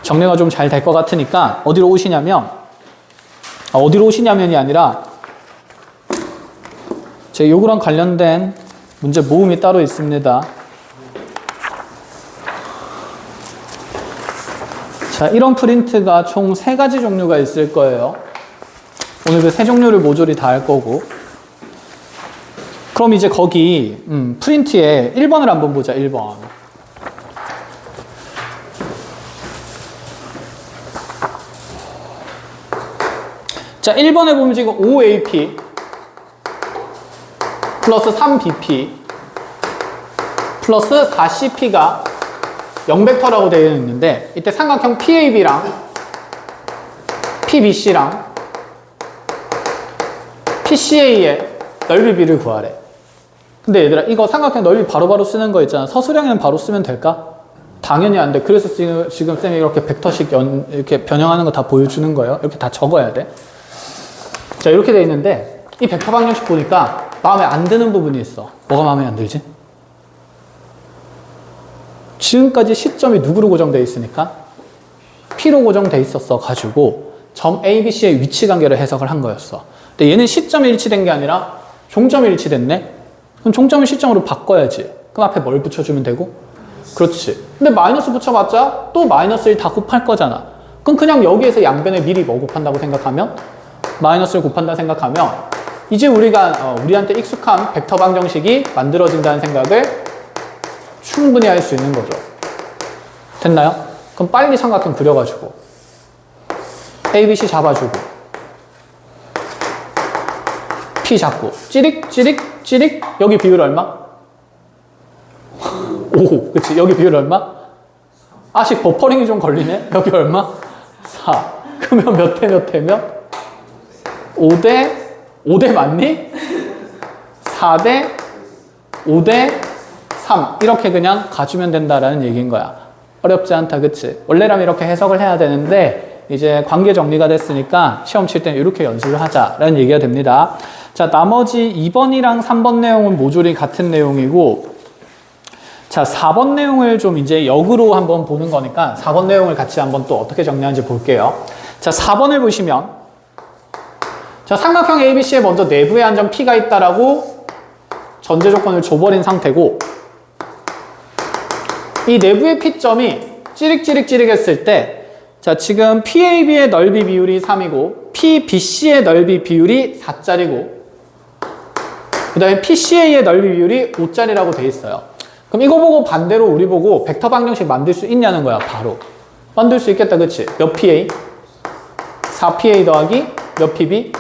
정리가 좀 잘 될 것 같으니까 어디로 오시냐면이 아니라 제 요거랑 관련된 문제 모음이 따로 있습니다. 자, 이런 프린트가 총 3가지 종류가 있을 거예요. 오늘 그 3종류를 모조리 다 할 거고. 그럼 이제 거기 프린트에 1번을 한번 보자. 1번. 자, 1번에 보면 지금 5AP 플러스 3BP 플러스 4CP가 0벡터라고 되어 있는데, 이때 삼각형 PAB랑 PBC랑 PCA의 넓이 비를 구하래. 근데 얘들아, 이거 삼각형 넓이 바로바로 쓰는 거 있잖아. 서술형에는 바로 쓰면 될까? 당연히 안 돼. 그래서 지금 쌤이 이렇게 벡터식 이렇게 변형하는 거 다 보여주는 거예요. 이렇게 다 적어야 돼. 자, 이렇게 돼 있는데, 이 벡터 방정식 보니까 마음에 안 드는 부분이 있어. 뭐가 마음에 안 들지? 지금까지 시점이 누구로 고정되어 있으니까? P로 고정되어 있었어 가지고 점 A, B, C의 위치 관계를 해석을 한 거였어. 근데 얘는 시점이 일치된 게 아니라 종점이 일치됐네? 그럼 종점을 시점으로 바꿔야지. 그럼 앞에 뭘 붙여주면 되고? 그렇지. 근데 마이너스 붙여봤자 또 마이너스를 다 곱할 거잖아. 그럼 그냥 여기에서 양변에 미리 뭐 곱한다고 생각하면? 마이너스를 곱한다 생각하면 이제 우리가 우리한테 익숙한 벡터 방정식이 만들어진다는 생각을 충분히 할 수 있는 거죠. 됐나요? 그럼 빨리 삼각형 그려가지고 ABC 잡아주고 P 잡고 찌릭 찌릭 찌릭, 여기 비율 얼마? 5. 그치, 여기 비율 얼마? 아직 버퍼링이 좀 걸리네. 여기 얼마? 4. 그러면 몇 대 몇 대면? 5대 맞니? 4대 5대 3, 이렇게 그냥 가주면 된다라는 얘기인 거야. 어렵지 않다, 그치? 원래라면 이렇게 해석을 해야 되는데 이제 관계 정리가 됐으니까 시험 칠 때는 이렇게 연습을 하자라는 얘기가 됩니다. 자, 나머지 2번이랑 3번 내용은 모조리 같은 내용이고, 자, 4번 내용을 좀 이제 역으로 한번 보는 거니까 4번 내용을 같이 한번 또 어떻게 정리하는지 볼게요. 자, 4번을 보시면 자, 삼각형 ABC에 먼저 내부에 한 점 P가 있다라고 전제 조건을 줘버린 상태고 이 내부의 P점이 찌릭찌릭 했을 때 자, 지금 PAB의 넓이 비율이 3이고 PBC의 넓이 비율이 4짜리고 그 다음에 PCA의 넓이 비율이 5짜리라고 돼 있어요. 그럼 이거 보고 반대로 우리 보고 벡터 방정식 만들 수 있냐는 거야. 바로 만들 수 있겠다. 그치? 몇 PA? 4PA 더하기 몇 PB?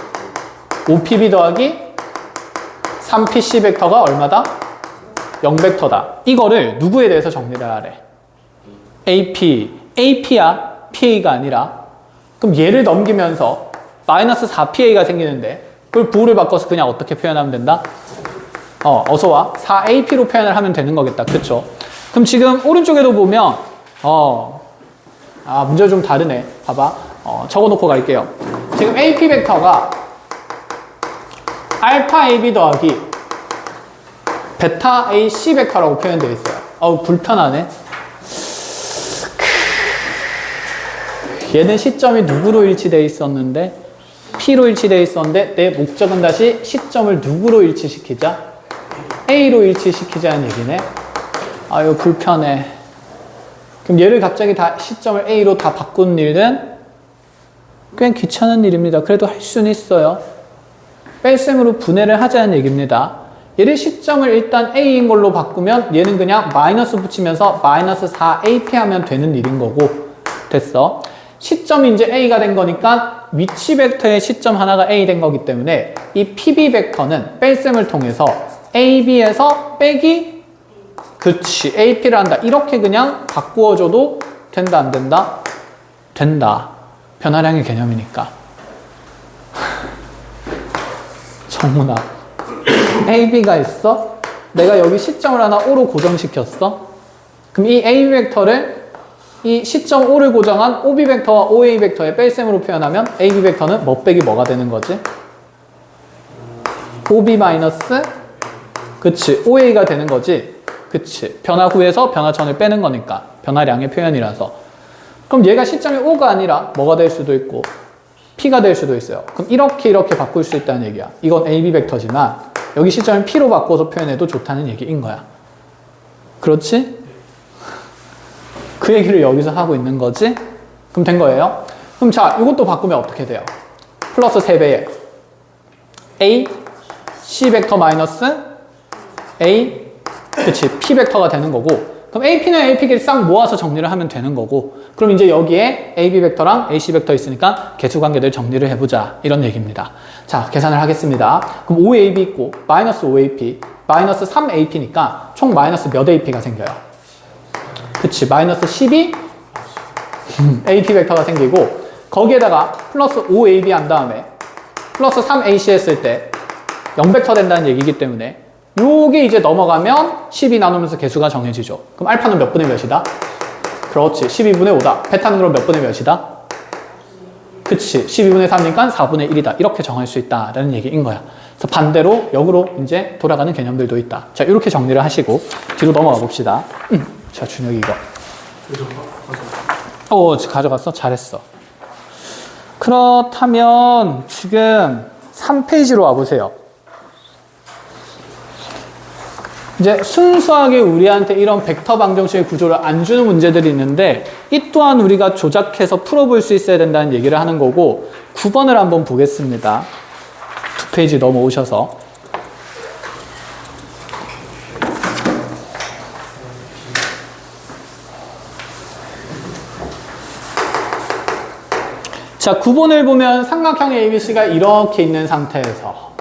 5PB 더하기 3PC 벡터가 얼마다? 0벡터다. 이거를 누구에 대해서 정리를 하래? AP. AP야. PA가 아니라. 그럼 얘를 넘기면서 마이너스 4PA가 생기는데 그걸 부호를 바꿔서 그냥 어떻게 표현하면 된다? 어서와 4AP로 표현을 하면 되는 거겠다. 그쵸? 그럼 지금 오른쪽에도 보면 문제가 좀 다르네. 봐봐. 적어놓고 갈게요. 지금 AP 벡터가 알파 AB 더하기 베타 AC 벡터라고 표현되어 있어요. 불편하네. 얘는 시점이 누구로 일치되어 있었는데 P로 일치되어 있었는데 내 목적은 다시 시점을 누구로 일치시키자? A로 일치시키자는 얘기네. 아유 불편해. 그럼 얘를 갑자기 다 시점을 A로 다 바꾸는 일은 꽤 귀찮은 일입니다. 그래도 할 수는 있어요. 뺄셈으로 분해를 하자는 얘기입니다. 얘를 시점을 일단 A인 걸로 바꾸면 얘는 그냥 마이너스 붙이면서 마이너스 4AP 하면 되는 일인 거고 됐어. 시점이 이제 A가 된 거니까 위치 벡터의 시점 하나가 A 된 거기 때문에 이 PB 벡터는 뺄셈을 통해서 AB에서 빼기 그치 AP를 한다. 이렇게 그냥 바꾸어줘도 된다 안 된다? 된다. 변화량의 개념이니까. 정훈아 AB가 있어? 내가 여기 시점을 하나 O로 고정시켰어? 그럼 이 A 벡터를 이 시점 O를 고정한 OB 벡터와 OA 벡터의 뺄셈으로 표현하면 AB 벡터는 뭐 빼기 뭐가 되는 거지? OB 마이너스 그치 OA가 되는 거지. 그치 변화 후에서 변화천을 빼는 거니까 변화량의 표현이라서. 그럼 얘가 시점이 O가 아니라 뭐가 될 수도 있고 P가 될 수도 있어요. 그럼 이렇게 바꿀 수 있다는 얘기야. 이건 AB 벡터지만 여기 시점을 P로 바꿔서 표현해도 좋다는 얘기인 거야. 그렇지? 그 얘기를 여기서 하고 있는 거지? 그럼 된 거예요? 그럼 자, 이것도 바꾸면 어떻게 돼요? 플러스 3배에 A, C 벡터 마이너스 A, 그치, P 벡터가 되는 거고 그럼 AP는 AP끼리 싹 모아서 정리를 하면 되는 거고 그럼 이제 여기에 AB 벡터랑 AC 벡터 있으니까 개수관계들 정리를 해보자 이런 얘기입니다. 자, 계산을 하겠습니다. 그럼 5AB 있고 마이너스 5AP 마이너스 3AP니까 총 마이너스 몇 AP가 생겨요? 그치 마이너스 12 AP 벡터가 생기고 거기에다가 플러스 5AB 한 다음에 플러스 3AC 했을 때 0벡터 된다는 얘기이기 때문에 요게 이제 넘어가면 12 나누면서 개수가 정해지죠. 그럼 알파는 몇 분의 몇이다? 그렇지 12분의 5다. 베타는 그럼 몇 분의 몇이다? 그치 12분의 3이니까 4분의 1이다. 이렇게 정할 수 있다라는 얘기인 거야. 그래서 반대로 역으로 이제 돌아가는 개념들도 있다. 자 이렇게 정리를 하시고 뒤로 넘어가 봅시다. 자, 준혁이 이거. 가져갔어? 잘했어. 그렇다면 지금 3페이지로 와보세요. 이제 순수하게 우리한테 이런 벡터 방정식의 구조를 안 주는 문제들이 있는데 이 또한 우리가 조작해서 풀어볼 수 있어야 된다는 얘기를 하는 거고 9번을 한번 보겠습니다. 2페이지 넘어오셔서 자, 9번을 보면 삼각형 ABC가 이렇게 있는 상태에서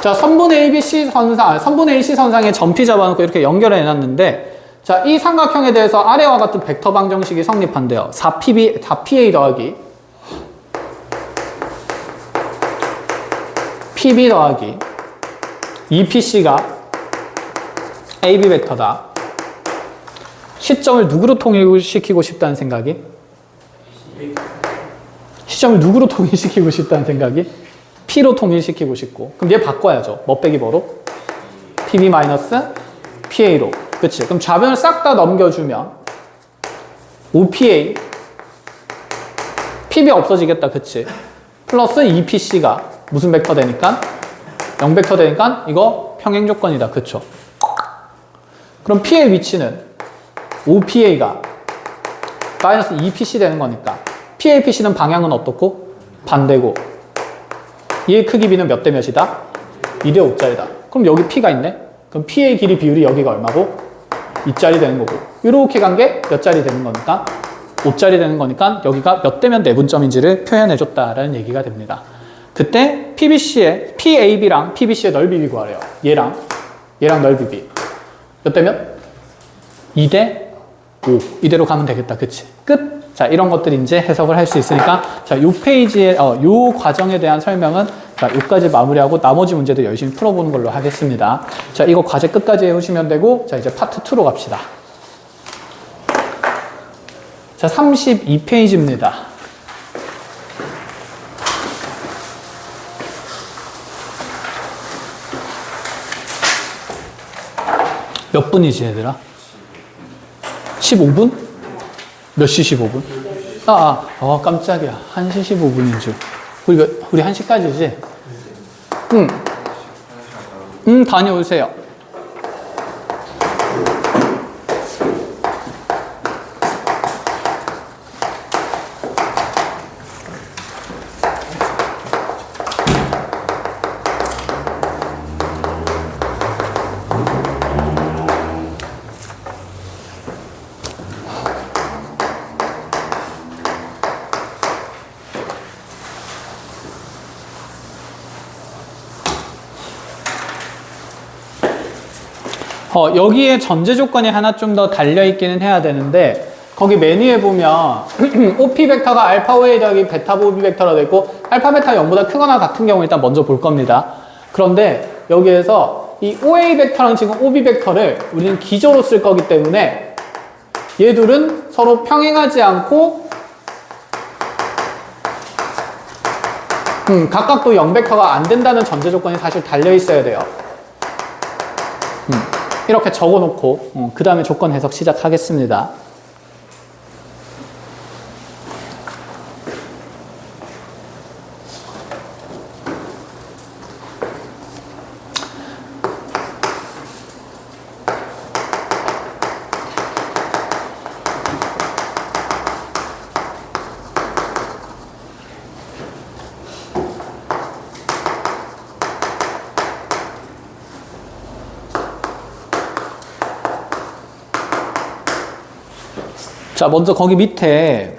자, 선분 ABC 선상, 선분 AC 선상에 점피 잡아놓고 이렇게 연결해 놨는데 자, 이 삼각형에 대해서 아래와 같은 벡터 방정식이 성립한대요. 4PA 더하기 PB 더하기 2PC가 AB 벡터다. 시점을 누구로 통일시키고 싶다는 생각이? 시점을 누구로 통일시키고 싶다는 생각이? P로 통일시키고 싶고. 그럼 얘 바꿔야죠. 뭐 빼기 뭐로? PB 마이너스 PA로. 그치? 그럼 좌변을 싹 다 넘겨주면 OPA PB 없어지겠다. 그치? 플러스 2PC가 무슨 벡터 되니까? 0벡터 되니까 이거 평행 조건이다. 그쵸? 그럼 P의 위치는 OPA가 마이너스 2PC 되는 거니까 PA, PC는 방향은 어떻고? 반대고 얘의 크기 B는 몇 대 몇이다? 2대 5짜리다. 그럼 여기 P가 있네? 그럼 P의 길이 비율이 여기가 얼마고? 2짜리 되는 거고 이렇게 간 게 몇 짜리 되는 거니까? 5짜리 되는 거니까 여기가 몇 대면 내분점인지를 표현해줬다라는 얘기가 됩니다. 그때 PBC의 PAB랑 PBC의 넓이 B 구하래요. 얘랑 넓이 B 몇 대면? 2대 5 이대로 가면 되겠다. 그치? 끝! 자, 이런 것들 이제 해석을 할 수 있으니까 자, 요 페이지에 요 과정에 대한 설명은 자, 요까지 마무리하고 나머지 문제도 열심히 풀어보는 걸로 하겠습니다. 자, 이거 과제 끝까지 해오시면 되고 자, 이제 파트 2로 갑시다. 자, 32페이지입니다. 몇 분이지, 얘들아? 15분? 몇 시 15분? 깜짝이야. 1시 15분인 줄. 우리 1시까지지? 다녀오세요. 여기에 전제 조건이 하나 좀 더 달려있기는 해야 되는데 거기 메뉴에 보면 OP 벡터가 알파 OA 더하기 베타 OB 벡터라 되어 있고 알파 베타 0보다 크거나 같은 경우 일단 먼저 볼 겁니다. 그런데 여기에서 이 OA 벡터랑 지금 OB 벡터를 우리는 기저로 쓸 거기 때문에 얘들은 서로 평행하지 않고 각각도 0벡터가 안 된다는 전제 조건이 사실 달려 있어야 돼요. 이렇게 적어놓고 그 다음에 조건 해석 시작하겠습니다. 자, 먼저 거기 밑에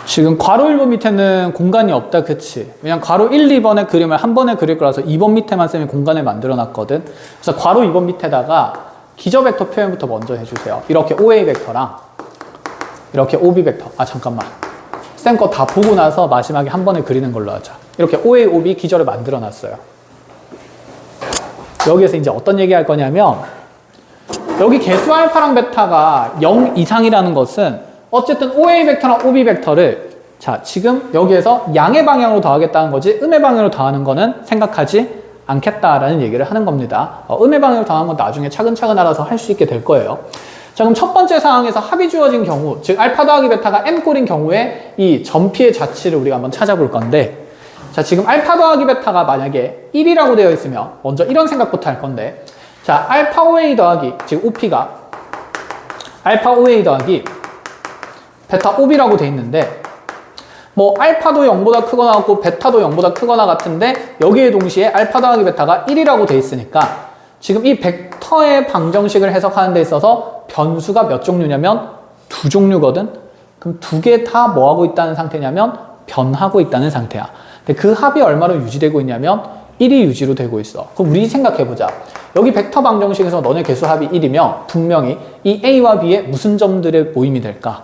지금 괄호 1번 밑에는 공간이 없다. 그치? 왜냐면 괄호 1, 2번의 그림을 한 번에 그릴 거라서 2번 밑에만 쌤이 공간을 만들어 놨거든. 그래서 괄호 2번 밑에다가 기저 벡터 표현부터 먼저 해주세요. 이렇게 OA 벡터랑 이렇게 OB 벡터. 잠깐만. 쌤 거 다 보고 나서 마지막에 한 번에 그리는 걸로 하자. 이렇게 OA, OB 기저를 만들어 놨어요. 여기에서 이제 어떤 얘기 할 거냐면 여기 개수 알파랑 베타가 0 이상이라는 것은 어쨌든 OA 벡터랑 OB 벡터를 자, 지금 여기에서 양의 방향으로 더하겠다는 거지 음의 방향으로 더하는 거는 생각하지 않겠다라는 얘기를 하는 겁니다. 음의 방향으로 더하는 건 나중에 차근차근 알아서 할 수 있게 될 거예요. 자, 그럼 첫 번째 상황에서 합이 주어진 경우, 즉 알파 더하기 베타가 n꼴인 경우에 이 전피의 자치를 우리가 한번 찾아볼 건데 자, 지금 알파 더하기 베타가 만약에 1이라고 되어 있으면 먼저 이런 생각부터 할 건데 자, 알파 OA 더하기, 즉 OP가 알파 OA 더하기 베타 OB라고 돼 있는데 뭐 알파도 0보다 크거나 같고 베타도 0보다 크거나 같은데 여기에 동시에 알파 더하기 베타가 1이라고 돼 있으니까 지금 이 벡터의 방정식을 해석하는 데 있어서 변수가 몇 종류냐면 2종류거든. 그럼 2개 다 뭐 하고 있다는 상태냐면 변하고 있다는 상태야. 근데 그 합이 얼마로 유지되고 있냐면 1이 유지로 되고 있어. 그럼 우리 생각해보자. 여기 벡터 방정식에서 너네 개수합이 1이면 분명히 이 A와 B의 무슨 점들의 모임이 될까?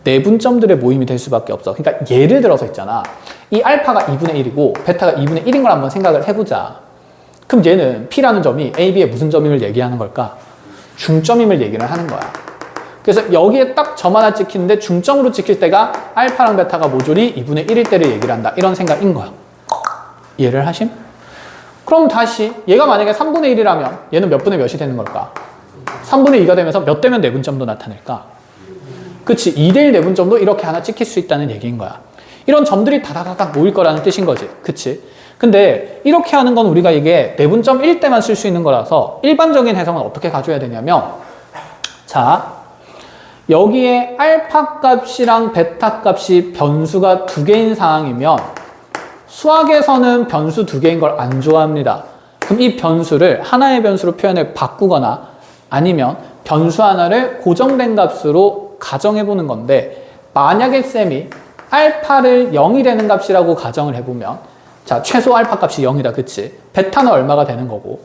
내분점들의 모임이 될 수밖에 없어. 그러니까 예를 들어서 있잖아. 이 알파가 2분의 1이고 베타가 2분의 1인 걸 한번 생각을 해보자. 그럼 얘는 P라는 점이 A, B의 무슨 점임을 얘기하는 걸까? 중점임을 얘기를 하는 거야. 그래서 여기에 딱 점 하나 찍히는데 중점으로 찍힐 때가 알파랑 베타가 모조리 2분의 1일 때를 얘기를 한다. 이런 생각인 거야. 이해를 하심? 그럼 다시 얘가 만약에 3분의 1이라면 얘는 몇 분의 몇이 되는 걸까? 3분의 2가 되면서 몇 대면 내분점도 나타낼까? 그치, 2대1 내분점도 이렇게 하나 찍힐 수 있다는 얘기인 거야. 이런 점들이 다다다닥 모일 거라는 뜻인 거지. 그치? 근데 이렇게 하는 건 우리가 이게 내분점 1 때만 쓸 수 있는 거라서 일반적인 해석은 어떻게 가져야 되냐면, 자, 여기에 알파 값이랑 베타 값이 변수가 2개인 상황이면 수학에서는 변수 2개인 걸 안 좋아합니다. 그럼 이 변수를 하나의 변수로 표현을 바꾸거나 아니면 변수 하나를 고정된 값으로 가정해 보는 건데, 만약에 쌤이 알파를 0이 되는 값이라고 가정을 해보면, 자, 최소 알파 값이 0이다. 그치? 베타는 얼마가 되는 거고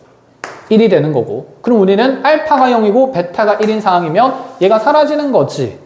1이 되는 거고, 그럼 우리는 알파가 0이고 베타가 1인 상황이면 얘가 사라지는 거지.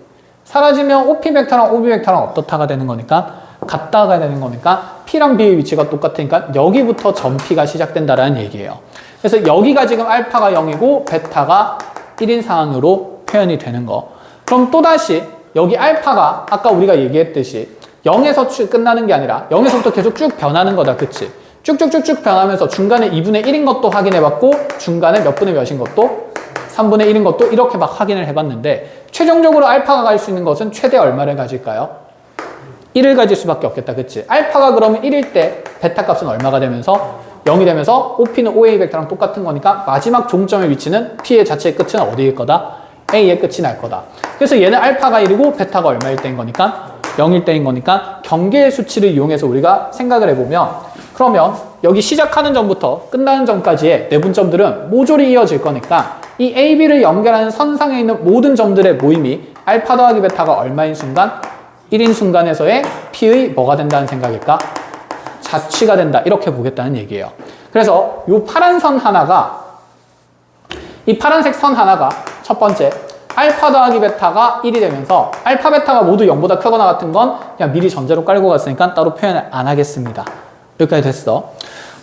사라지면 OP 벡터랑 OB 벡터랑 어떻다가 되는 거니까? 같다가 되는 거니까 P랑 B의 위치가 똑같으니까 여기부터 점 P가 시작된다라는 얘기예요. 그래서 여기가 지금 알파가 0이고 베타가 1인 상황으로 표현이 되는 거. 그럼 또다시 여기 알파가 아까 우리가 얘기했듯이 0에서 끝나는 게 아니라 0에서부터 계속 쭉 변하는 거다. 그치? 쭉쭉쭉쭉 변하면서 중간에 2분의 1인 것도 확인해봤고 중간에 몇 분의 몇인 것도 3분의 1인 것도 이렇게 막 확인을 해봤는데, 최종적으로 알파가 갈 수 있는 것은 최대 얼마를 가질까요? 1을 가질 수밖에 없겠다. 그치? 알파가 그러면 1일 때 베타 값은 얼마가 되면서 0이 되면서 OP는 OA 벡터랑 똑같은 거니까 마지막 종점의 위치는 P의 자체의 끝은 어디일 거다? A의 끝이 날 거다. 그래서 얘는 알파가 1이고 베타가 얼마일 때인 거니까 0일 때인 거니까 경계의 수치를 이용해서 우리가 생각을 해보면, 그러면 여기 시작하는 점부터 끝나는 점까지의 내분점들은 모조리 이어질 거니까 이 A, B를 연결하는 선상에 있는 모든 점들의 모임이 알파 더하기 베타가 얼마인 순간? 1인 순간에서의 P의 뭐가 된다는 생각일까? 자취가 된다. 이렇게 보겠다는 얘기예요. 그래서 이 파란 선 하나가, 이 파란색 선 하나가 첫 번째 알파 더하기 베타가 1이 되면서 알파 베타가 모두 0보다 크거나 같은 건 그냥 미리 전제로 깔고 갔으니까 따로 표현을 안 하겠습니다. 여기까지 됐어.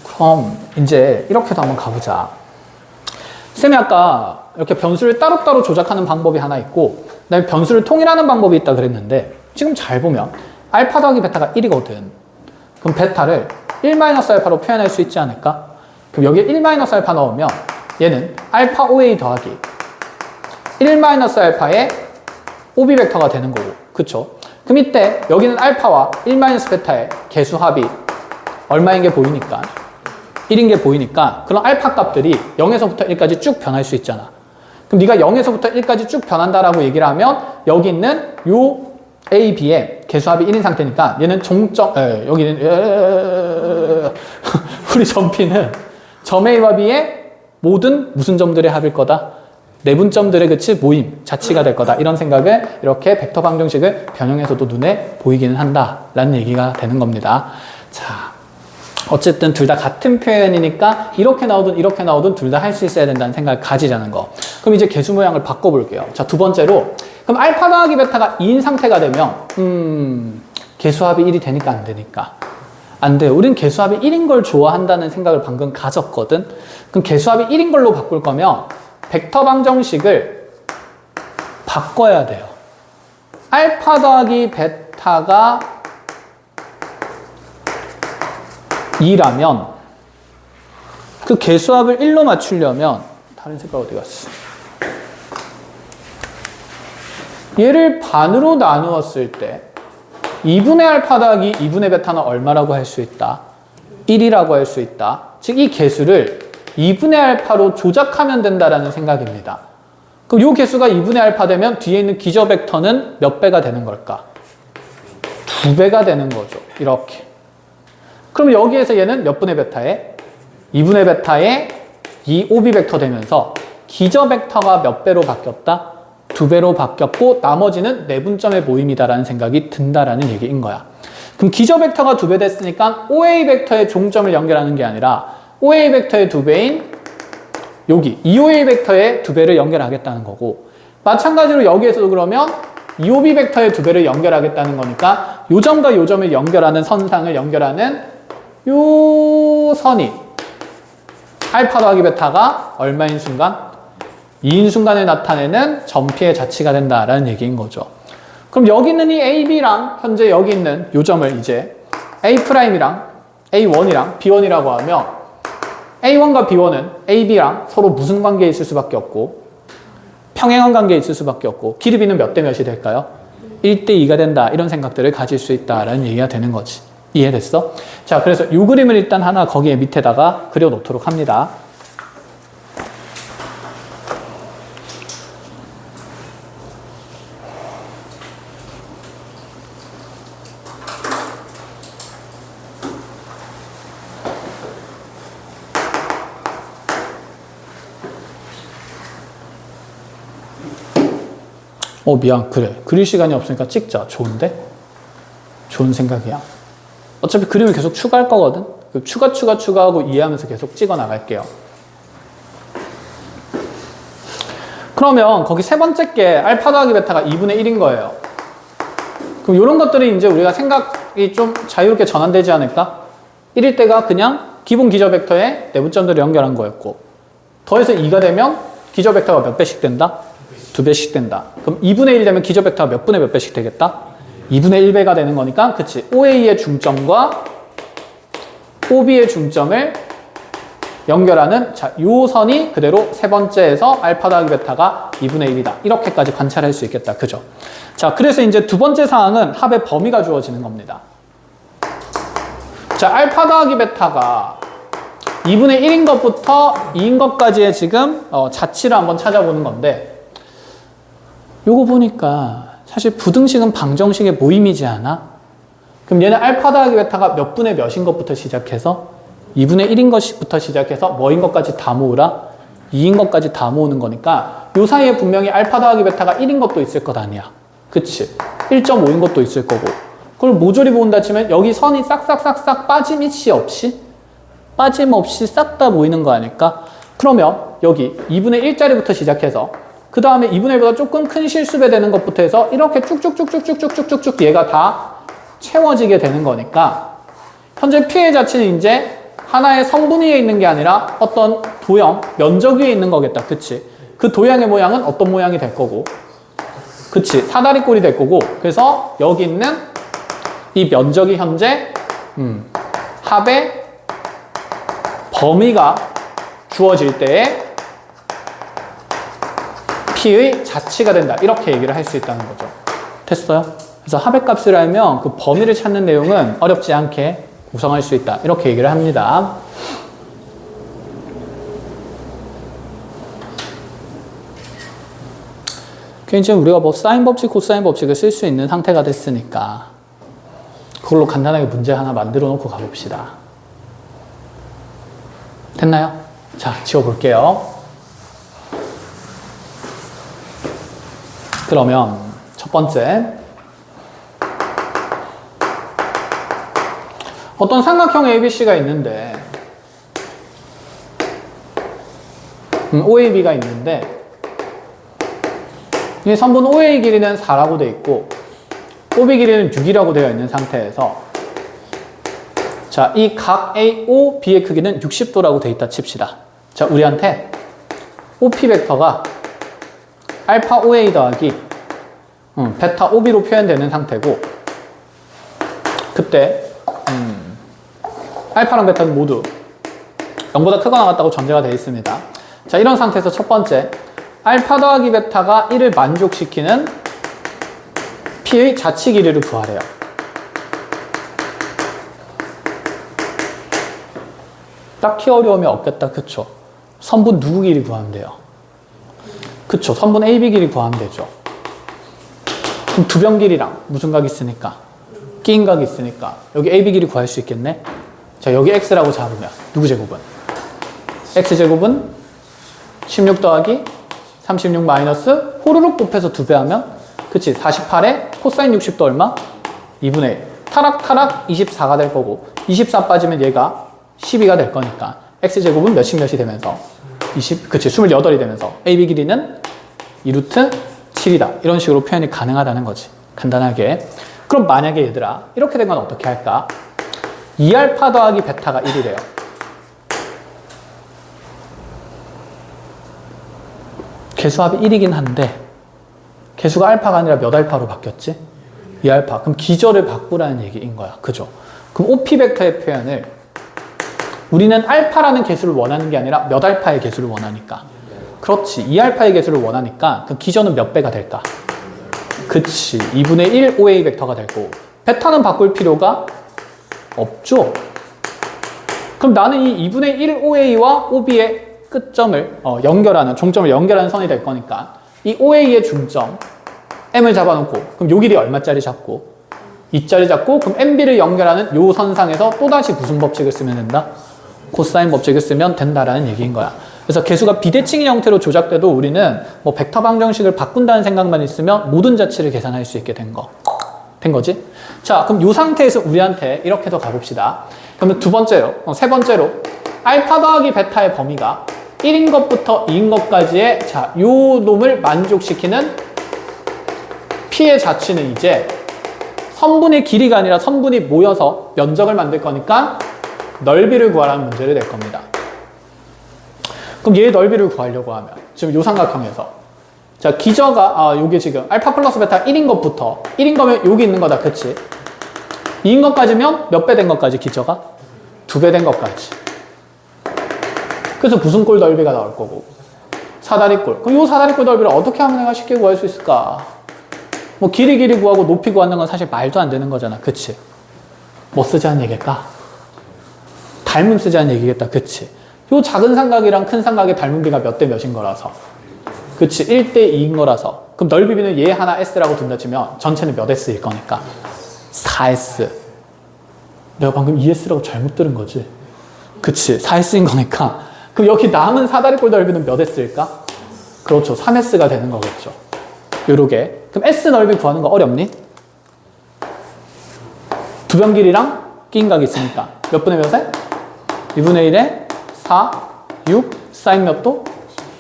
그럼 이제 이렇게도 한번 가보자. 쌤이 아까 이렇게 변수를 따로따로 조작하는 방법이 하나 있고 그다음에 변수를 통일하는 방법이 있다 그랬는데, 지금 잘 보면 알파 더하기 베타가 1이거든. 그럼 베타를 1-알파로 표현할 수 있지 않을까? 그럼 여기에 1-알파 넣으면 얘는 알파 OA 더하기 1-알파의 OB 벡터가 되는 거고, 그쵸? 그럼 이때 여기는 알파와 1-베타의 개수합이 얼마인 게 보이니까 1인 게 보이니까 그런 알파 값들이 0에서부터 1까지 쭉 변할 수 있잖아. 그럼 네가 0에서부터 1까지 쭉 변한다라고 얘기를 하면 여기 있는 요 A, B의 개수합이 1인 상태니까 얘는 종점, 여기는 우리 점 P는 점 A와 B의 모든 무슨 점들의 합일 거다? 내분점들의 그치 모임, 자치가 될 거다. 이런 생각을 이렇게 벡터 방정식을 변형해서도 눈에 보이기는 한다라는 얘기가 되는 겁니다. 자, 어쨌든 둘 다 같은 표현이니까 이렇게 나오든 둘 다 할 수 있어야 된다는 생각을 가지자는 거. 그럼 이제 개수 모양을 바꿔볼게요. 자, 두 번째로 그럼 알파 더하기 베타가 2인 상태가 되면 개수합이 1이 되니까 안 되니까 안 돼요. 우린 개수합이 1인 걸 좋아한다는 생각을 방금 가졌거든. 그럼 개수합이 1인 걸로 바꿀 거면 벡터 방정식을 바꿔야 돼요. 알파 더하기 베타가 2라면 그 개수합을 1로 맞추려면 다른 색깔 어디 갔어? 얘를 반으로 나누었을 때 2분의 알파 더하기 2분의 베타는 얼마라고 할 수 있다? 1이라고 할 수 있다. 즉 이 개수를 2분의 알파로 조작하면 된다라는 생각입니다. 그럼 이 개수가 2분의 알파 되면 뒤에 있는 기저 벡터는 몇 배가 되는 걸까? 2배가 되는 거죠. 이렇게. 그럼 여기에서 얘는 몇 분의 베타에? 2분의 베타에 2 OB 벡터 되면서 기저 벡터가 몇 배로 바뀌었다? 2배로 바뀌었고 나머지는 내분점의 모임이다라는 생각이 든다라는 얘기인 거야. 그럼 기저 벡터가 2배 됐으니까 OA 벡터의 종점을 연결하는 게 아니라 OA 벡터의 2배인 여기 2OA 벡터의 2배를 연결하겠다는 거고, 마찬가지로 여기에서도 그러면 2OB 벡터의 2배를 연결하겠다는 거니까 요 점과 요 점을 연결하는 선상을 연결하는 요 선이 알파 더하기 베타가 얼마인 순간? 2인 순간에 나타내는 점 P의 자치가 된다라는 얘기인 거죠. 그럼 여기 있는 이 A, B랑 현재 여기 있는 요 점을 이제 A'이랑 A1이랑 B1이라고 하면 A1과 B1은 A, B랑 서로 무슨 관계에 있을 수밖에 없고 평행한 관계에 있을 수밖에 없고 길이 B는 몇 대 몇이 될까요? 1대 2가 된다. 이런 생각들을 가질 수 있다라는 얘기가 되는 거지. 이해됐어? 자, 그래서 이 그림을 일단 하나 거기에 밑에다가 그려놓도록 합니다. 미안. 그래. 그릴 시간이 없으니까 찍자. 좋은데? 좋은 생각이야. 어차피 그림을 계속 추가할 거거든? 추가하고 이해하면서 계속 찍어 나갈게요. 그러면 거기 세 번째 게 알파 더하기 베타가 2분의 1인 거예요. 그럼 이런 것들이 이제 우리가 생각이 좀 자유롭게 전환되지 않을까? 1일 때가 그냥 기본 기저 벡터에 내분점들을 연결한 거였고, 더해서 2가 되면 기저 벡터가 몇 배씩 된다? 2배씩 된다. 그럼 2분의 1 되면 기저 벡터가 몇 분의 몇 배씩 되겠다? 2분의 1배가 되는 거니까, 그치? OA의 중점과 OB의 중점을 연결하는, 자, 요 선이 그대로 세 번째에서 알파 더하기 베타가 2분의 1이다. 이렇게까지 관찰할 수 있겠다. 그죠? 자, 그래서 이제 두 번째 사항은 합의 범위가 주어지는 겁니다. 자, 알파 더하기 베타가 2분의 1인 것부터 2인 것까지의 지금 자치를 한번 찾아보는 건데, 요거 보니까 사실 부등식은 방정식의 모임이지 않아? 그럼 얘는 알파 더하기 베타가 몇 분의 몇인 것부터 시작해서 2분의 1인 것부터 시작해서 뭐인 것까지 다 모으라? 2인 것까지 다 모으는 거니까 요 사이에 분명히 알파 더하기 베타가 1인 것도 있을 것 아니야. 그치? 1.5인 것도 있을 거고. 그걸 모조리 모은다 치면 여기 선이 싹싹싹싹 빠짐없이 싹 다 모이는 거 아닐까? 그러면 여기 2분의 1짜리부터 시작해서 그 다음에 2분의 1보다 조금 큰 실수배 되는 것부터 해서 이렇게 쭉쭉쭉쭉쭉쭉쭉쭉 얘가 다 채워지게 되는 거니까 현재 P의 자치는 이제 하나의 성분 위에 있는 게 아니라 어떤 도형, 면적 위에 있는 거겠다. 그치? 그 도형의 모양은 어떤 모양이 될 거고, 그치? 사다리꼴이 될 거고, 그래서 여기 있는 이 면적이 현재 합의 범위가 주어질 때에 P의 자치가 된다. 이렇게 얘기를 할 수 있다는 거죠. 됐어요? 그래서 합의 값을 알면 그 범위를 찾는 내용은 어렵지 않게 구성할 수 있다. 이렇게 얘기를 합니다. 이제 우리가 뭐 사인 법칙, 코사인 법칙을 쓸 수 있는 상태가 됐으니까 그걸로 간단하게 문제 하나 만들어 놓고 가봅시다. 됐나요? 자, 지워볼게요. 그러면 첫 번째, 어떤 삼각형 ABC가 있는데 OAB가 있는데 이 선분 OA 길이는 4라고 되어 있고 OB 길이는 6이라고 되어 있는 상태에서, 자, 이 각 AO, B의 크기는 60도라고 되어 있다 칩시다. 자, 우리한테 OP 벡터가 알파 OA 더하기 베타 OB로 표현되는 상태고, 그때 알파랑 베타는 모두 0보다 크거나 같다고 전제가 되어 있습니다. 자, 이런 상태에서 첫 번째, 알파 더하기 베타가 1을 만족시키는 P의 자치 길이를 구하래요. 딱히 어려움이 없겠다. 그쵸? 선분 누구 길이 구하면 돼요? 그쵸? 선분 AB 길이 구하면 되죠. 그럼 두 변 길이랑 무슨 각이 있으니까? 끼인 각이 있으니까 여기 AB 길이 구할 수 있겠네? 자, 여기 X라고 잡으면 누구 제곱은? X제곱은 16 더하기 36 마이너스 호루룩 곱해서 2배 하면, 그치? 48에 코사인 60도 얼마? 2분의 1. 타락타락 24가 될 거고, 24 빠지면 얘가 12가 될 거니까 X제곱은 몇이 되면서 20, 그치? 28이 되면서 AB 길이는 2루트 7이다. 이런 식으로 표현이 가능하다는 거지. 간단하게. 그럼 만약에 얘들아, 이렇게 된 건 어떻게 할까? 2알파 더하기 베타가 1이래요. 개수합이 1이긴 한데 개수가 알파가 아니라 몇 알파로 바뀌었지? 2알파. 그럼 기저를 바꾸라는 얘기인 거야. 그죠? 그럼 OP 벡터의 표현을 우리는 알파라는 개수를 원하는 게 아니라 몇 알파의 개수를 원하니까. 그렇지. 2알파의 개수를 원하니까 그 기저는 몇 배가 될까? 그치. 2분의 1 OA 벡터가 될 거고. 베타는 바꿀 필요가 없죠. 그럼 나는 이 2분의 1 OA와 OB의 끝점을 연결하는, 종점을 연결하는 선이 될 거니까 이 OA의 중점 M을 잡아놓고 그럼 요 길이 얼마짜리 잡고 2짜리 잡고 그럼 MB를 연결하는 요 선상에서 또다시 무슨 법칙을 쓰면 된다? 코사인 법칙을 쓰면 된다라는 얘기인 거야. 그래서 개수가 비대칭의 형태로 조작돼도 우리는 뭐 벡터 방정식을 바꾼다는 생각만 있으면 모든 자치를 계산할 수 있게 된 거지. 자, 그럼 이 상태에서 우리한테 이렇게 더 가봅시다. 그러면 두 번째로, 세 번째로 알파 더하기 베타의 범위가 1인 것부터 2인 것까지의 자, 요 놈을 만족시키는 P의 자치는 이제 선분의 길이가 아니라 선분이 모여서 면적을 만들 거니까 넓이를 구하라는 문제를 낼 겁니다. 그럼 얘의 넓이를 구하려고 하면 지금 요 삼각형에서 자, 기저가 요게 지금 알파 플러스 베타 1인 것부터 1인 거면 여기 있는 거다. 그치? 2인 것까지면 몇 배 된 것까지 기저가? 2배 된 것까지. 그래서 무슨 꼴 넓이가 나올 거고? 사다리꼴. 그럼 요 사다리꼴 넓이를 어떻게 하면 내가 쉽게 구할 수 있을까? 뭐 길이 구하고 높이 구하는 건 사실 말도 안 되는 거잖아. 그치? 뭐 쓰자는 얘기일까? 닮음 쓰자는 얘기겠다. 그치? 요 작은 삼각이랑 큰 삼각의 닮음비가 몇 대 몇인 거라서. 그치? 1대 2인 거라서. 그럼 넓이비는 얘 하나 S라고 둔다 치면 전체는 몇 S일 거니까? 4S. 내가 방금 2S라고 잘못 들은 거지? 그치? 4S인 거니까. 그럼 여기 남은 사다리꼴 넓이는 몇 S일까? 그렇죠. 3S가 되는 거겠죠. 요렇게. 그럼 S 넓이 구하는 거 어렵니? 두 변 길이랑 끼인각이 있으니까. 몇 분의 몇에? 2분의 1에 4, 6, 사인 몇 도?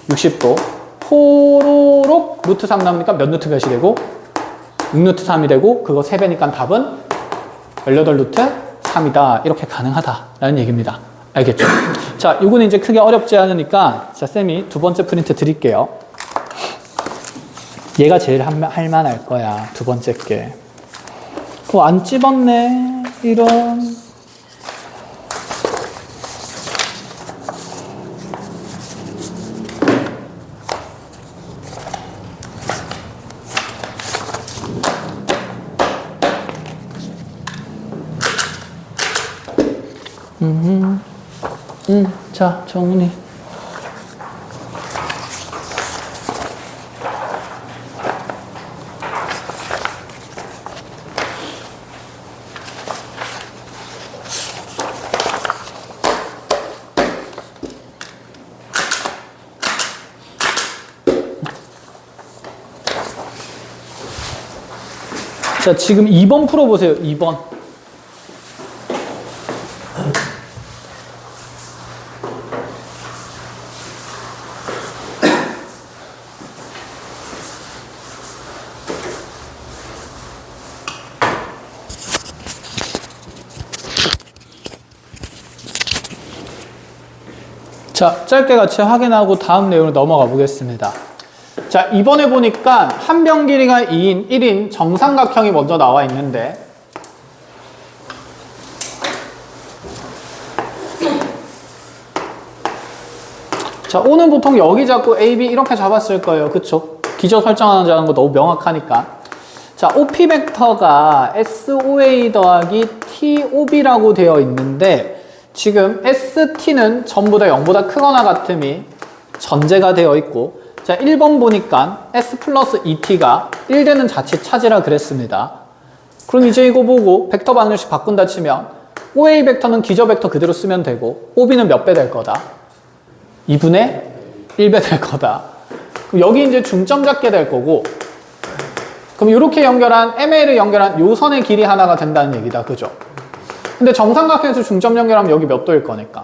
60도. 포로록 루트 3 나오니까 몇 루트 몇이 되고? 6루트 3이 되고, 그거 3배니까 답은 18 루트 3이다. 이렇게 가능하다라는 얘기입니다. 알겠죠? 자, 요거는 이제 크게 어렵지 않으니까, 자, 쌤이 두 번째 프린트 드릴게요. 얘가 제일 할만할 거야. 두 번째 게. 그거 안 찝었네. 이런. 자, 정훈이. 자, 지금 2번 풀어보세요. 2번. 자, 짧게 같이 확인하고 다음 내용으로 넘어가 보겠습니다. 자, 이번에 보니까 한 변 길이가 2인 1인 정삼각형이 먼저 나와 있는데 자, O는 보통 여기 잡고 AB 이렇게 잡았을 거예요. 그쵸? 기저 설정하는 거 너무 명확하니까. 자, OP 벡터가 SOA 더하기 TOB라고 되어 있는데 지금 ST는 전부 다 0보다 크거나 같음이 전제가 되어 있고 자, 1번 보니까 S 플러스 ET가 1되는 자치 찾으라 그랬습니다. 그럼 이제 이거 보고 벡터 방정식 바꾼다 치면 OA 벡터는 기저 벡터 그대로 쓰면 되고 OB는 몇 배 될 거다? 2분의 1배 될 거다. 그럼 여기 이제 중점 잡게 될 거고 그럼 이렇게 연결한 ML을 연결한 요 선의 길이 하나가 된다는 얘기다. 그죠? 근데 정삼각형에서 중점 연결하면 여기 몇 도일 거니까?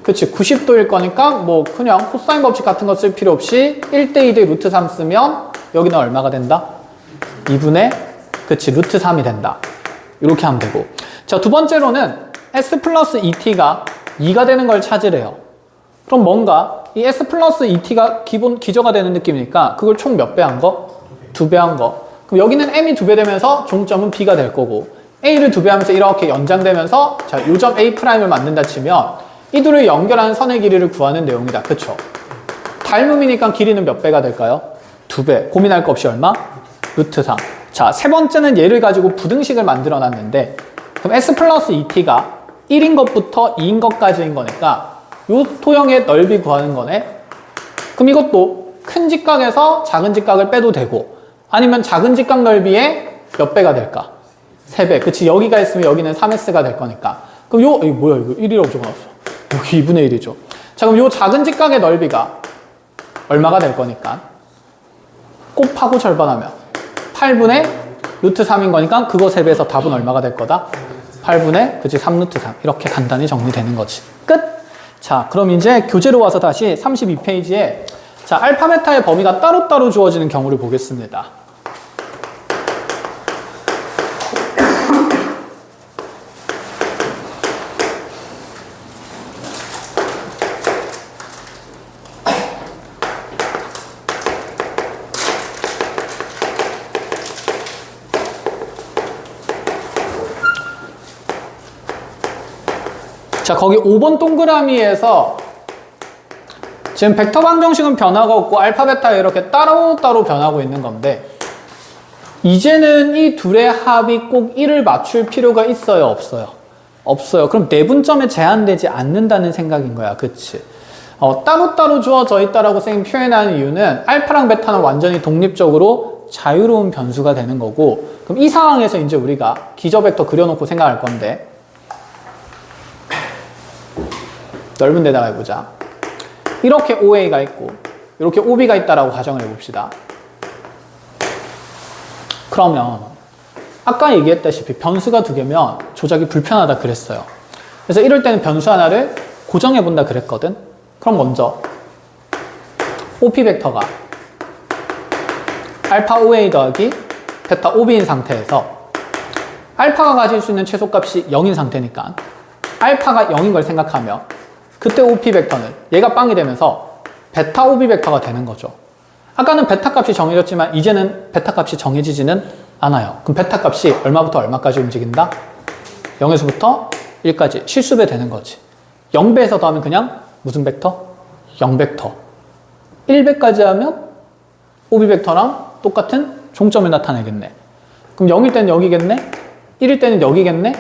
그치, 90도일 거니까 뭐 그냥 코사인 법칙 같은 거 쓸 필요 없이 1대 2대 루트 3 쓰면 여기는 얼마가 된다? 2분의 그치, 루트 3이 된다. 이렇게 하면 되고 자, 두 번째로는 S 플러스 ET가 2가 되는 걸 찾으래요. 그럼 뭔가 이 S 플러스 ET가 기본 기저가 되는 느낌이니까 그걸 총 몇 배 한 거? 2배 한 거. 그럼 여기는 M이 2배 되면서 종점은 B가 될 거고 A를 2배 하면서 이렇게 연장되면서 자, 요점 A'을 만든다 치면 이 둘을 연결하는 선의 길이를 구하는 내용이다. 그쵸? 닮음이니까 길이는 몇 배가 될까요? 2배. 고민할 거 없이 얼마? 루트 3. 자, 세 번째는 얘를 가지고 부등식을 만들어 놨는데, 그럼 s 플러스 2t가 1인 것부터 2인 것까지인 거니까 요 도형의 넓이 구하는 거네. 그럼 이것도 큰 직각에서 작은 직각을 빼도 되고, 아니면 작은 직각 넓이에 몇 배가 될까? 3배. 그치? 여기가 있으면 여기는 3s가 될 거니까. 그럼 이거 뭐야? 이거 1이라고 적어놨어. 여기 2분의 1이죠. 자, 그럼 요 작은 직각의 넓이가 얼마가 될 거니까? 곱하고 절반하면 8분의 루트 3인 거니까 그거 3배에서 답은 얼마가 될 거다? 8분의, 그치? 3 루트 3. 이렇게 간단히 정리되는 거지. 끝! 자, 그럼 이제 교재로 와서 다시 32페이지에 자, 알파, 베타의 범위가 따로따로 주어지는 경우를 보겠습니다. 자, 거기 5번 동그라미에서 지금 벡터 방정식은 변화가 없고 알파, 베타가 이렇게 따로따로 변하고 있는 건데, 이제는 이 둘의 합이 꼭 1을 맞출 필요가 있어요? 없어요? 없어요. 그럼 내분점에 제한되지 않는다는 생각인 거야. 그치? 따로따로 주어져 있다라고 선생님 표현하는 이유는 알파랑 베타는 완전히 독립적으로 자유로운 변수가 되는 거고, 그럼 이 상황에서 이제 우리가 기저벡터 그려놓고 생각할 건데, 넓은 데다가 해보자. 이렇게 OA가 있고 이렇게 OB가 있다라고 가정을 해봅시다. 그러면 아까 얘기했다시피 변수가 2개면 조작이 불편하다 그랬어요. 그래서 이럴 때는 변수 하나를 고정해 본다 그랬거든. 그럼 먼저 OP 벡터가 알파 OA 더하기 베타 OB인 상태에서 알파가 가질 수 있는 최소값이 0인 상태니까 알파가 0인 걸 생각하며, 그때 OP 벡터는 얘가 빵이 되면서 베타 OB 벡터가 되는 거죠. 아까는 베타 값이 정해졌지만 이제는 베타 값이 정해지지는 않아요. 그럼 베타 값이 얼마부터 얼마까지 움직인다? 0에서부터 1까지 실수배 되는 거지. 0배에서 더하면 그냥 무슨 벡터? 0벡터. 1배까지 하면 OB 벡터랑 똑같은 종점을 나타내겠네. 그럼 0일 때는 여기겠네? 1일 때는 여기겠네?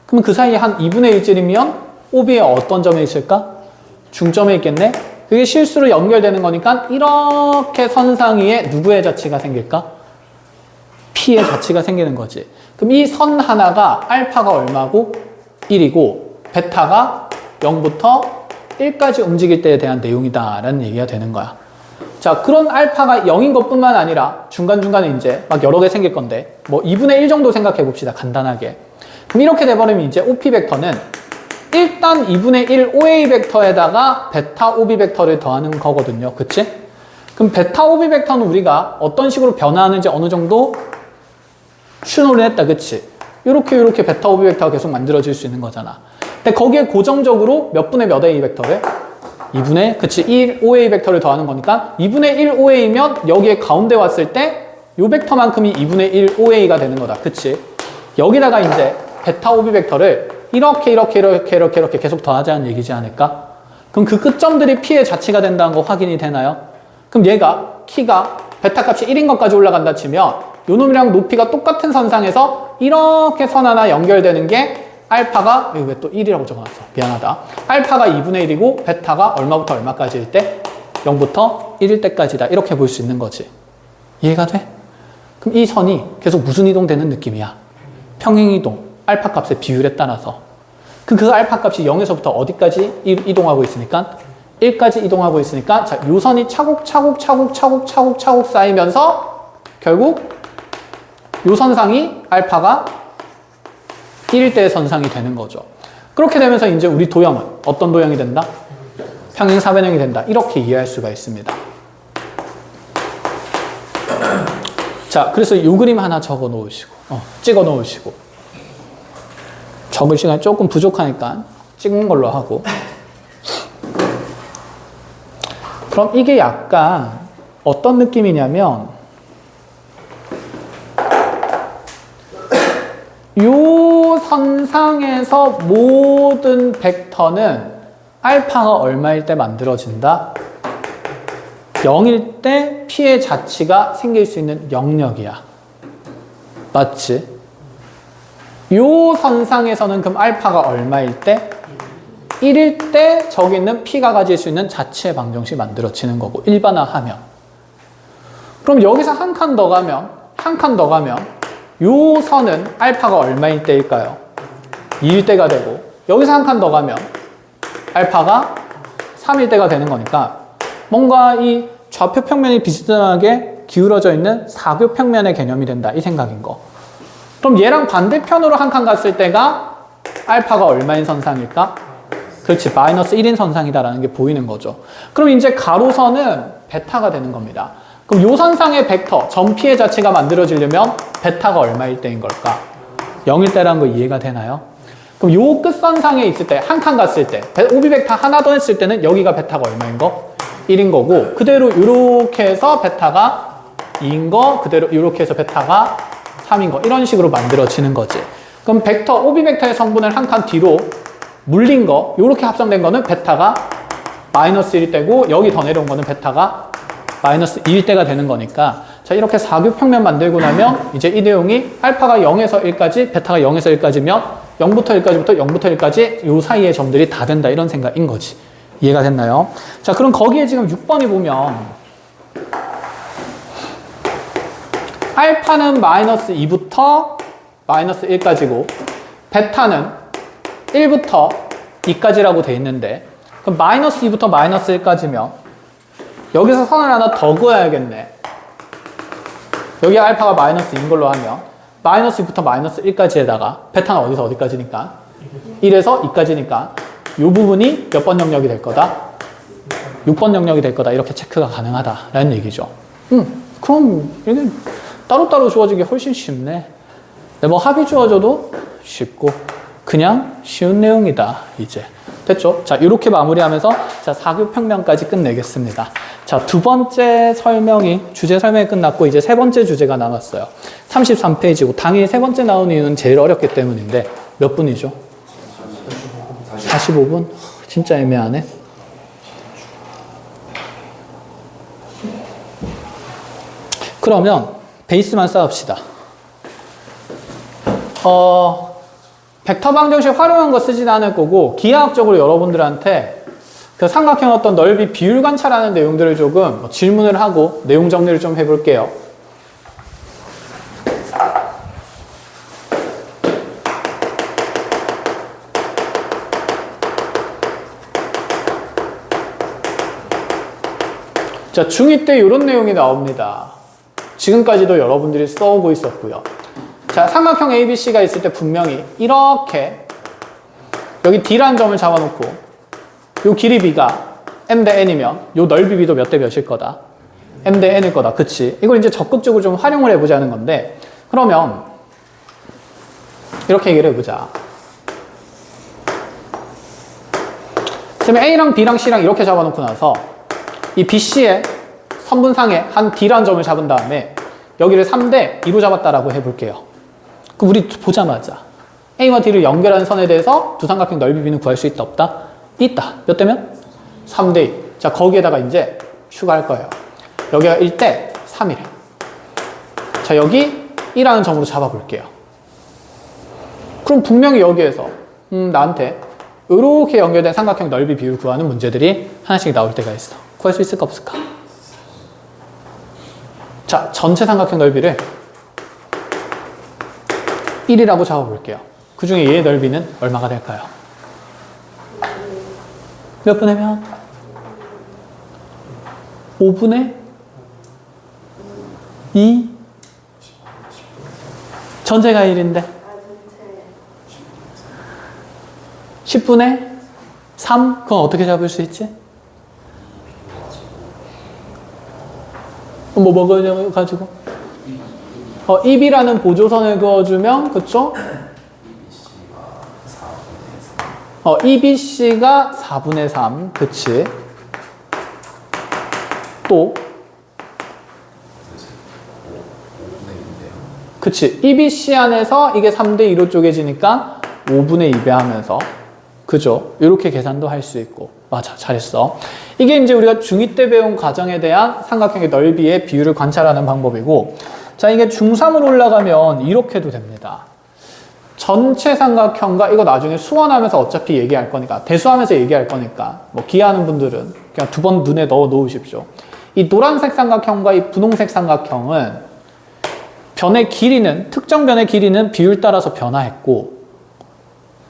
그럼 그 사이에 한 2분의 1쯤이면 OB에 어떤 점에 있을까? 중점에 있겠네? 그게 실수로 연결되는 거니까 이렇게 선상 위에 누구의 자치가 생길까? P의 자치가 생기는 거지. 그럼 이 선 하나가 알파가 얼마고? 1이고 베타가 0부터 1까지 움직일 때에 대한 내용이다 라는 얘기가 되는 거야. 자, 그런 알파가 0인 것뿐만 아니라 중간중간에 이제 막 여러 개 생길 건데, 뭐 2분의 1 정도 생각해 봅시다. 간단하게. 그럼 이렇게 돼버리면 이제 OP 벡터는 일단 2분의 1 OA 벡터에다가 베타 OB 벡터를 더하는 거거든요. 그치? 그럼 베타 OB 벡터는 우리가 어떤 식으로 변화하는지 어느 정도 추론을 했다. 그치? 요렇게 베타 OB 벡터가 계속 만들어질 수 있는 거잖아. 근데 거기에 고정적으로 몇 분의 몇 A 벡터를? 2분의, 그치? 1 OA 벡터를 더하는 거니까 2분의 1 OA면 여기에 가운데 왔을 때 요 벡터만큼이 2분의 1 OA가 되는 거다. 그치? 여기다가 이제 베타 OB 벡터를 이렇게 계속 더하자는 얘기지 않을까? 그럼 그 끝점들이 P의 자치가 된다는 거 확인이 되나요? 그럼 얘가 키가 베타 값이 1인 것까지 올라간다 치면 요 놈이랑 높이가 똑같은 선상에서 이렇게 선 하나 연결되는 게 알파가, 이거 왜 또 1이라고 적어놨어? 미안하다. 알파가 2분의 1이고 베타가 얼마부터 얼마까지일 때? 0부터 1일 때까지다. 이렇게 볼 수 있는 거지. 이해가 돼? 그럼 이 선이 계속 무슨 이동되는 느낌이야? 평행이동. 알파 값의 비율에 따라서. 그 알파 값이 0에서부터 어디까지 이동하고 있으니까? 1까지 이동하고 있으니까, 자, 요 선이 차곡차곡 쌓이면서 결국 요 선상이 알파가 1일 때의 선상이 되는 거죠. 그렇게 되면서 이제 우리 도형은 어떤 도형이 된다? 평행 사변형이 된다. 이렇게 이해할 수가 있습니다. 자, 그래서 요 그림 하나 적어 놓으시고, 찍어 놓으시고. 적을 시간이 조금 부족하니까 찍은 걸로 하고. 그럼 이게 약간 어떤 느낌이냐면, 요 선상에서 모든 벡터는 알파가 얼마일 때 만들어진다? 0일 때 P의 자치가 생길 수 있는 영역이야. 맞지? 요 선상에서는 그럼 알파가 얼마일 때? 1일 때 저기 있는 P가 가질 수 있는 자치의 방정식이 만들어지는 거고, 일반화하면. 그럼 여기서 한 칸 더 가면 요 선은 알파가 얼마일 때일까요? 2일 때가 되고, 여기서 한 칸 더 가면 알파가 3일 때가 되는 거니까 뭔가 이 좌표 평면이 비스듬하게 기울어져 있는 사교 평면의 개념이 된다, 이 생각인 거. 그럼 얘랑 반대편으로 한 칸 갔을 때가 알파가 얼마인 선상일까? 그렇지, 마이너스 1인 선상이다라는 게 보이는 거죠. 그럼 이제 가로선은 베타가 되는 겁니다. 그럼 요 선상의 벡터, 점 P의 자체가 만들어지려면 베타가 얼마일 때인 걸까? 0일 때라는 거 이해가 되나요? 그럼 요 끝선상에 있을 때, 한 칸 갔을 때, 오비 벡터 하나 더 했을 때는 여기가 베타가 얼마인 거? 1인 거고, 그대로 요렇게 해서 베타가 2인 거, 그대로 요렇게 해서 베타가 3인 거, 이런 식으로 만들어지는 거지. 그럼 벡터, 오비 벡터의 성분을 한 칸 뒤로 물린 거, 요렇게 합성된 거는 베타가 마이너스 1일 때고, 여기 더 내려온 거는 베타가 마이너스 2일 때가 되는 거니까, 자, 이렇게 사교 평면 만들고 나면 이제 이 내용이 알파가 0에서 1까지, 베타가 0에서 1까지면 0부터 1까지부터 0부터 1까지 요 사이의 점들이 다 된다, 이런 생각인 거지. 이해가 됐나요? 자, 그럼 거기에 지금 6번이 보면 알파는 마이너스 2부터 마이너스 1까지고 베타는 1부터 2까지라고 돼 있는데, 그럼 마이너스 2부터 마이너스 1까지면 여기서 선을 하나 더 그어야겠네. 여기 알파가 마이너스 2인 걸로 하면 마이너스 2부터 마이너스 1까지에다가 베타는 어디서 어디까지니까? 1에서 2까지니까 이 부분이 몇 번 영역이 될 거다? 6번 영역이 될 거다. 이렇게 체크가 가능하다라는 얘기죠. 그럼 이게 따로따로 주어지기 훨씬 쉽네. 뭐 합이 주어져도 쉽고 그냥 쉬운 내용이다. 이제 됐죠? 자, 이렇게 마무리하면서 자, 사교 평면까지 끝내겠습니다. 자, 두 번째 설명이, 주제 설명이 끝났고 이제 세 번째 주제가 남았어요. 33페이지고 당연히 세 번째 나온 이유는 제일 어렵기 때문인데 몇 분이죠? 45분? 진짜 애매하네. 그러면 베이스만 쌓읍시다. 벡터 방정식 활용한 거 쓰진 않을 거고, 기하학적으로 여러분들한테 그 삼각형 어떤 넓이 비율 관찰하는 내용들을 조금 질문을 하고 내용 정리를 좀 해볼게요. 자, 중2 때 이런 내용이 나옵니다. 지금까지도 여러분들이 써오고 있었고요. 자, 삼각형 ABC가 있을 때 분명히 이렇게 여기 D라는 점을 잡아놓고 요 길이 B가 M 대 N이면 요 넓이 B도 몇 대 몇일 거다? M 대 N일 거다. 그치? 이걸 이제 적극적으로 좀 활용을 해보자는 건데, 그러면 이렇게 얘기를 해보자. 그러면 A랑 B랑 C랑 이렇게 잡아놓고 나서 이 BC의 선분상에 한 D라는 점을 잡은 다음에 여기를 3대 2로 잡았다라고 해볼게요. 그럼 우리 보자마자 A와 D를 연결하는 선에 대해서 두 삼각형 넓이 B는 구할 수 있다 없다? 있다. 몇 대면? 3대 2. 자, 거기에다가 이제 추가할 거예요. 여기가 1대 3이래. 자, 여기 1라는 점으로 잡아볼게요. 그럼 분명히 여기에서 나한테 이렇게 연결된 삼각형 넓이 비율 구하는 문제들이 하나씩 나올 때가 있어. 구할 수 있을까 없을까? 자, 전체 삼각형 넓이를 1이라고 잡아볼게요. 그 중에 얘의 넓이는 얼마가 될까요? 몇 분의 몇? 5분의 2? 전체가 1인데 10분의 3? 그건 어떻게 잡을 수 있지? 뭐 먹어가지고 2B라는 보조선을 그어주면, 그쵸? 2BC가 4분의 3, 그치? 또 그치? 2BC 안에서 이게 3대 2로 쪼개지니까 5분의 2배 하면서, 그죠? 이렇게 계산도 할 수 있고, 맞아, 잘했어. 이게 이제 우리가 중2 때 배운 과정에 대한 삼각형의 넓이의 비율을 관찰하는 방법이고, 자, 이게 중3으로 올라가면 이렇게도 됩니다. 전체 삼각형과 이거 나중에 수원하면서 어차피 얘기할 거니까, 대수하면서 얘기할 거니까, 뭐 기하는 분들은 그냥 2번 눈에 넣어 놓으십시오. 이 노란색 삼각형과 이 분홍색 삼각형은 변의 길이는, 특정 변의 길이는 비율 따라서 변화했고,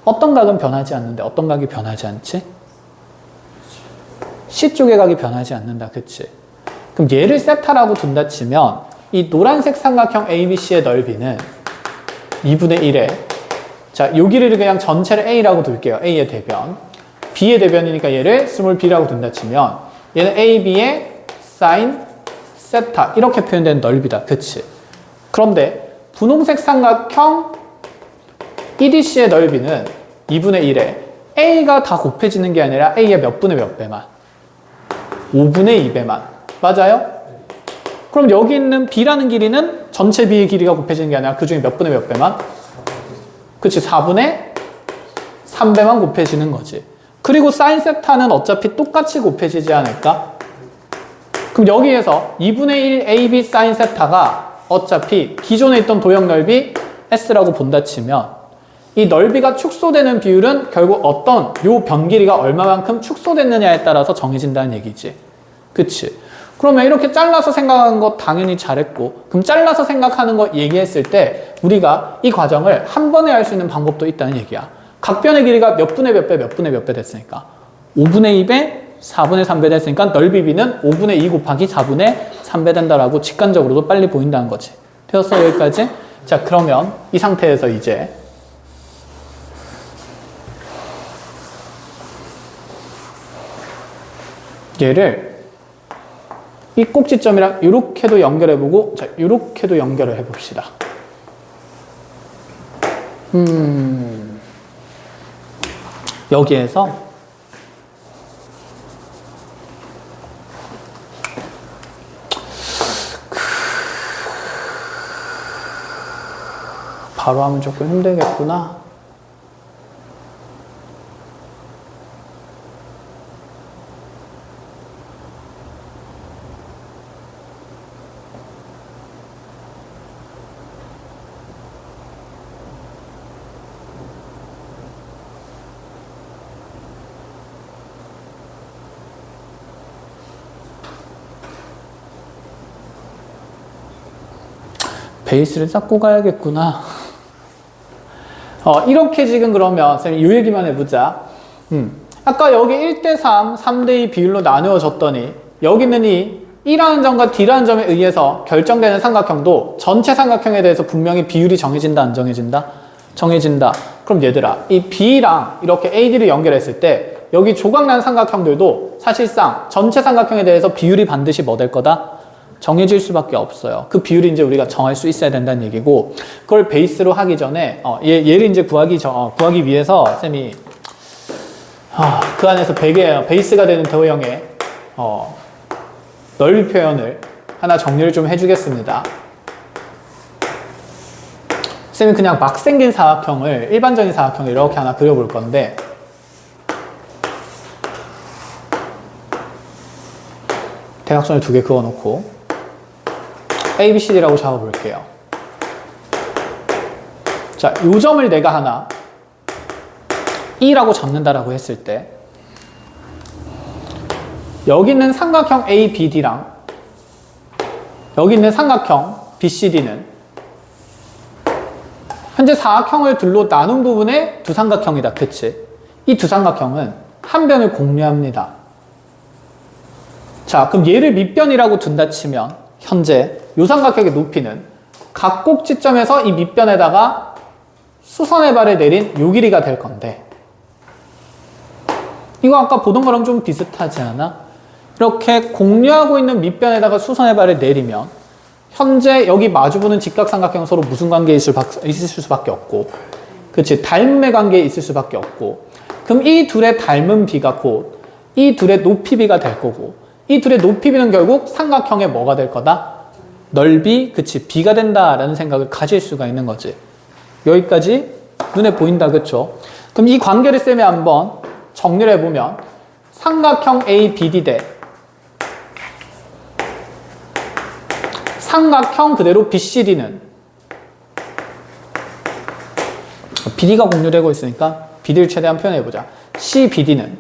어떤 각은 변하지 않는데 어떤 각이 변하지 않지? C쪽의 각이 변하지 않는다. 그치? 그럼 얘를 세타라고 둔다 치면 이 노란색 삼각형 ABC의 넓이는 2분의 1에, 자, 요 길이를 그냥 전체를 A라고 둘게요. A의 대변. B의 대변이니까 얘를 스몰 b라고 둔다 치면 얘는 AB의 사인 세타 이렇게 표현된 넓이다. 그치? 그런데 분홍색 삼각형 EDC의 넓이는 2분의 1에 A가 다 곱해지는 게 아니라 A의 몇 분의 몇 배만? 5분의 2배만. 맞아요? 그럼 여기 있는 B라는 길이는 전체 B의 길이가 곱해지는 게 아니라 그 중에 몇 분의 몇 배만? 그치, 4분의 3배만 곱해지는 거지. 그리고 사인 세타는 어차피 똑같이 곱해지지 않을까? 그럼 여기에서 2분의 1 AB 사인 세타가 어차피 기존에 있던 도형 넓이 S라고 본다 치면 이 넓이가 축소되는 비율은 결국 어떤 요 변 길이가 얼마만큼 축소됐느냐에 따라서 정해진다는 얘기지. 그치? 그러면 이렇게 잘라서 생각하는 거 당연히 잘했고, 그럼 잘라서 생각하는 거 얘기했을 때 우리가 이 과정을 한 번에 할 수 있는 방법도 있다는 얘기야. 각변의 길이가 몇 분의 몇 배, 몇 분의 몇 배 됐으니까 5분의 2배, 4분의 3배 됐으니까 넓이 B는 5분의 2 곱하기 4분의 3배 된다라고 직관적으로도 빨리 보인다는 거지. 되었어, 여기까지? 자, 그러면 이 상태에서 이제 얘를 이 꼭지점이랑 이렇게도 연결해보고, 자, 이렇게도 연결을 해봅시다. 여기에서 바로 하면 조금 힘들겠구나. 베이스를 쌓고 가야겠구나. 이렇게 지금 그러면 쌤이 이 얘기만 해보자. 아까 여기 1대3, 3대2 비율로 나누어졌더니 여기는 이 E라는 점과 D라는 점에 의해서 결정되는 삼각형도 전체 삼각형에 대해서 분명히 비율이 정해진다, 안 정해진다? 정해진다. 그럼 얘들아, 이 B랑 이렇게 AD를 연결했을 때 여기 조각난 삼각형들도 사실상 전체 삼각형에 대해서 비율이 반드시 뭐 될 거다? 정해질 수밖에 없어요. 그 비율이 이제 우리가 정할 수 있어야 된다는 얘기고, 그걸 베이스로 하기 전에 얘를 이제 구하기 위해서 쌤이 그 안에서 베이스가 되는 도형의 넓이 표현을 하나 정리를 좀 해주겠습니다. 쌤이 그냥 막 생긴 사각형을, 일반적인 사각형을 이렇게 하나 그려볼 건데, 대각선을 2개 그어놓고 A, B, C, D라고 잡아볼게요. 자, 요 점을 내가 하나 E라고 잡는다라고 했을 때 여기 있는 삼각형 A, B, D랑 여기 있는 삼각형 B, C, D는 현재 사각형을 둘로 나눈 부분의 두 삼각형이다. 그치? 이 두 삼각형은 한 변을 공유합니다. 자, 그럼 얘를 밑변이라고 둔다 치면 현재 요 삼각형의 높이는 각 꼭지점에서 이 밑변에다가 수선의 발을 내린 요 길이가 될 건데, 이거 아까 보던 거랑 좀 비슷하지 않아? 이렇게 공유하고 있는 밑변에다가 수선의 발을 내리면 현재 여기 마주보는 직각삼각형은 서로 무슨 관계에 있을 수밖에 없고, 그치? 닮음의 관계에 있을 수밖에 없고, 그럼 이 둘의 닮은 비가 곧 이 둘의 높이 비가 될 거고, 이 둘의 높이 비는 결국 삼각형의 뭐가 될 거다? 넓이, 그치? 비가 된다라는 생각을 가질 수가 있는 거지. 여기까지 눈에 보인다, 그쵸? 그럼 이 관계를 쌤이 한번 정리를 해보면 삼각형 ABD 대 삼각형 그대로 BCD는 BD가 공유되고 있으니까 BD를 최대한 표현해보자. CBD는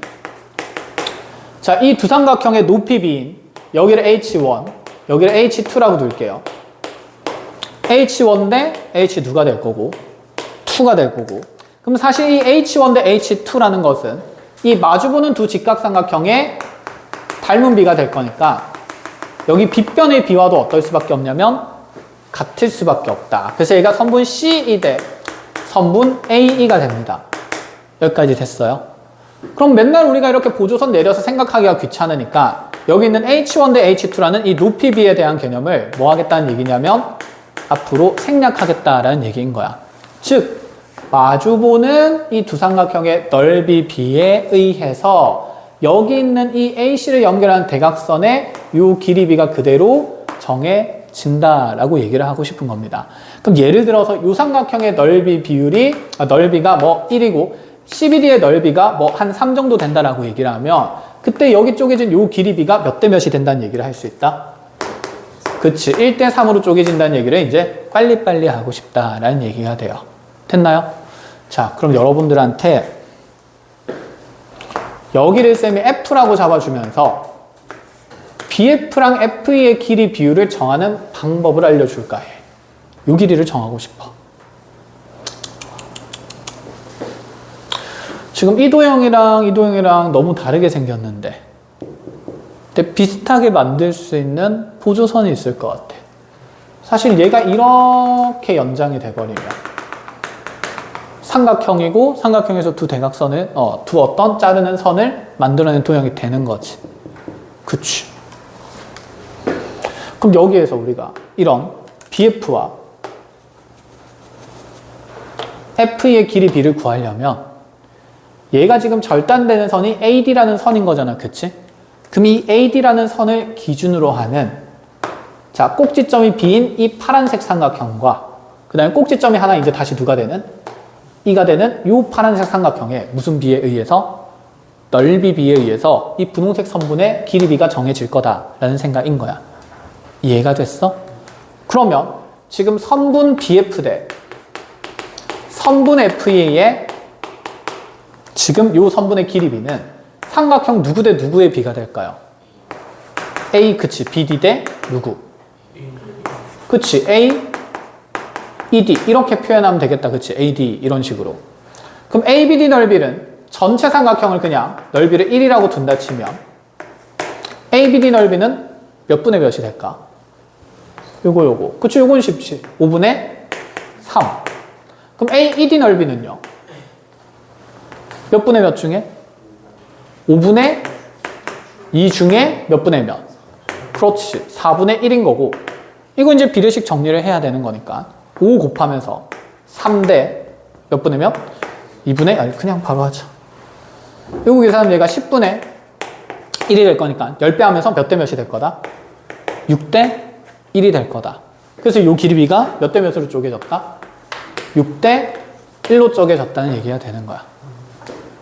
자, 이 두 삼각형의 높이 B인 여기를 H1, 여기를 H2라고 둘게요. H1 대 H2가 될 거고 2가 될 거고 그럼 사실 이 H1 대 H2라는 것은 이 마주보는 두 직각삼각형의 닮은 비가 될 거니까 여기 빗변의 비와도 어떨 수밖에 없냐면 같을 수밖에 없다. 그래서 얘가 선분 CE 대 선분 AE가 됩니다. 여기까지 됐어요. 그럼 맨날 우리가 이렇게 보조선 내려서 생각하기가 귀찮으니까 여기 있는 H1 대 H2라는 이 높이 비에 대한 개념을 뭐 하겠다는 얘기냐면 앞으로 생략하겠다라는 얘기인 거야. 즉 마주보는 이 두 삼각형의 넓이 B에 의해서 여기 있는 이 AC를 연결하는 대각선의 이 길이 B가 그대로 정해진다라고 얘기를 하고 싶은 겁니다. 그럼 예를 들어서 이 삼각형의 넓이 비율이 넓이가 뭐 1이고 CBD의 넓이가 뭐 한 3 정도 된다라고 얘기를 하면 그때 여기 쪼개진 이 길이 B가 몇 대 몇이 된다는 얘기를 할 수 있다? 그치. 1대 3으로 쪼개진다는 얘기를 이제 빨리빨리 하고 싶다라는 얘기가 돼요. 됐나요? 자, 그럼 여러분들한테 여기를 쌤이 F라고 잡아주면서 BF랑 FE의 길이 비율을 정하는 방법을 알려줄까 해. 이 길이를 정하고 싶어. 지금 이 도형이랑 너무 다르게 생겼는데 근데 비슷하게 만들 수 있는 보조선이 있을 것 같아. 사실 얘가 이렇게 연장이 돼버리면 삼각형이고 삼각형에서 두 대각선을 두 어떤 자르는 선을 만들어낸 도형이 되는 거지. 그치. 그럼 여기에서 우리가 이런 BF와 FE의 길이 B를 구하려면 얘가 지금 절단되는 선이 AD라는 선인 거잖아. 그치? 그럼 이 AD라는 선을 기준으로 하는 자 꼭지점이 B인 이 파란색 삼각형과 그 다음에 꼭지점이 하나 이제 다시 누가 되는? E가 되는 이 파란색 삼각형의 무슨 B에 의해서? 넓이 B에 의해서 이 분홍색 선분의 길이 B가 정해질 거다라는 생각인 거야. 이해가 됐어? 그러면 지금 선분 BF 대 선분 FE의 지금 이 선분의 길이 B는 삼각형 누구 대 누구의 B가 될까요? A, 그치. BD 대 누구? 그치. A, ED. 이렇게 표현하면 되겠다. 그치. AD. 이런 식으로. 그럼 ABD 넓이는 전체 삼각형을 그냥 넓이를 1이라고 둔다 치면 ABD 넓이는 몇 분의 몇이 될까? 요거. 그치. 요건 쉽지. 5분의 3. 그럼 AED 넓이는요? 몇 분의 몇 중에? 5분의 2 중에 몇 분의 몇? 그렇지. 4분의 1인 거고 이거 이제 비례식 정리를 해야 되는 거니까 5 곱하면서 3대 몇 분의 몇? 2분의 아니 그냥 바로 하자. 요거 계산하면 얘가 10분의 1이 될 거니까 10배 하면서 몇 대 몇이 될 거다? 6대 1이 될 거다. 그래서 요 길이 B가 몇 대 몇으로 쪼개졌다? 6대 1로 쪼개졌다는 얘기가 되는 거야.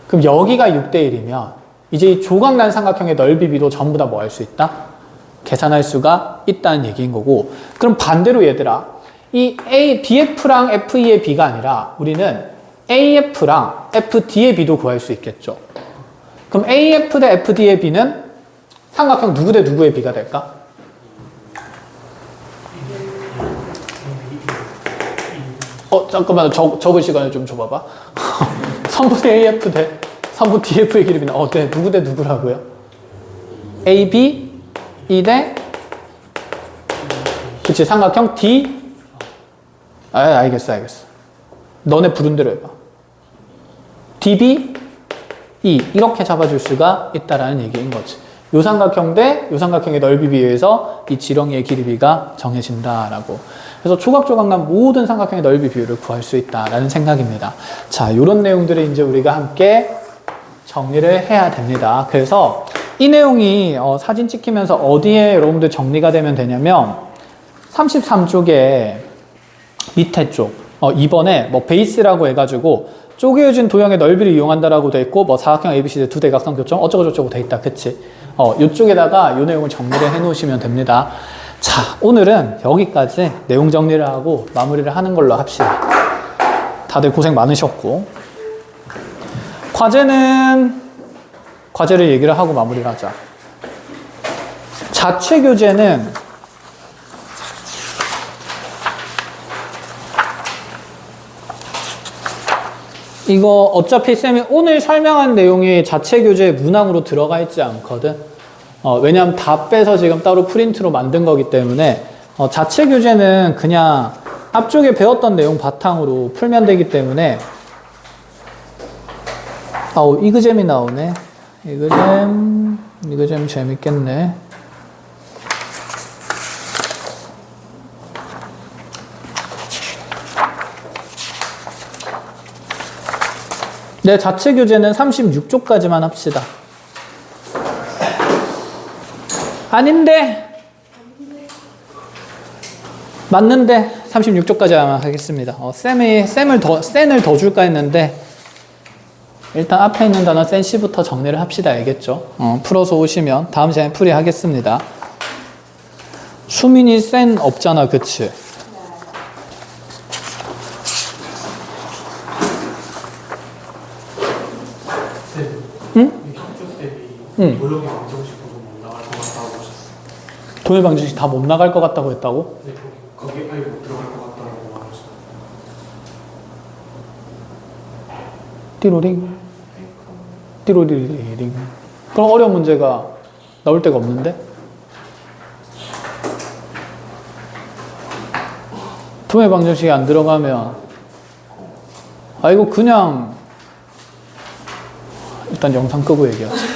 그럼 여기가 6대 1이면 이제 이 조각난 삼각형의 넓이 B도 전부 다 뭐 할 수 있다? 계산할 수가 있다는 얘기인 거고 그럼 반대로 얘들아 이 BF랑 FE의 B가 아니라 우리는 AF랑 FD의 B도 구할 수 있겠죠. 그럼 AF 대 FD의 B는 삼각형 누구 대 누구의 B가 될까? 잠깐만 적을 시간을 좀 줘봐봐. 선분 AF 대 선분 DF의 길이는 네. 누구 대 누구라고요? AB, E 대 그치 삼각형 D 알겠어. 너네 부른 대로 해봐. DB, E 이렇게 잡아줄 수가 있다라는 얘기인 거지. 요 삼각형 대 요 삼각형의 넓이 비율에서 이 지렁이의 길이 B가 정해진다라고. 그래서 조각조각난 모든 삼각형의 넓이 비율을 구할 수 있다라는 생각입니다. 자, 이런 내용들을 이제 우리가 함께 정리를 해야 됩니다. 그래서 이 내용이 사진 찍히면서 어디에 여러분들 정리가 되면 되냐면 33쪽에 밑에 쪽 2번에 뭐 베이스라고 해가지고 쪼개어진 도형의 넓이를 이용한다라고 돼 있고 뭐 사각형 ABCD 두 대각선 교점 어쩌고저쩌고 돼 있다. 그치? 이쪽에다가 이 내용을 정리를 해 놓으시면 됩니다. 자, 오늘은 여기까지 내용 정리를 하고 마무리를 하는 걸로 합시다. 다들 고생 많으셨고 과제를 얘기를 하고 마무리를 하자. 자체 교재는 이거 어차피 쌤이 오늘 설명한 내용이 자체 교재 문항으로 들어가 있지 않거든. 왜냐면 다 빼서 지금 따로 프린트로 만든 거기 때문에 자체 교재는 그냥 앞쪽에 배웠던 내용 바탕으로 풀면 되기 때문에 이그잼이 나오네. 이그잼 재밌겠네. 네, 자체 교재는 36쪽까지만 합시다. 아닌데? 맞는데 36쪽까지 하겠습니다. 쌤을 더 줄까 했는데 일단 앞에 있는 단어 센 C부터 정리를 합시다. 알겠죠? 풀어서 오시면 다음 시간에 풀이하겠습니다. 수민이 센 없잖아. 그치? 응? 응. 도형이 방정식으로 못 나갈 것 같다고 하셨어요. 도형 방정식 다 못 나갈 것 같다고 했다고? 네, 거기 아예 못 들어갈 것 같다고 말하셨어요. 띠로링 띠로리링. 그럼 어려운 문제가 나올 데가 없는데? 도형 방정식이 안 들어가면 이거 그냥 일단 영상 끄고 얘기하자.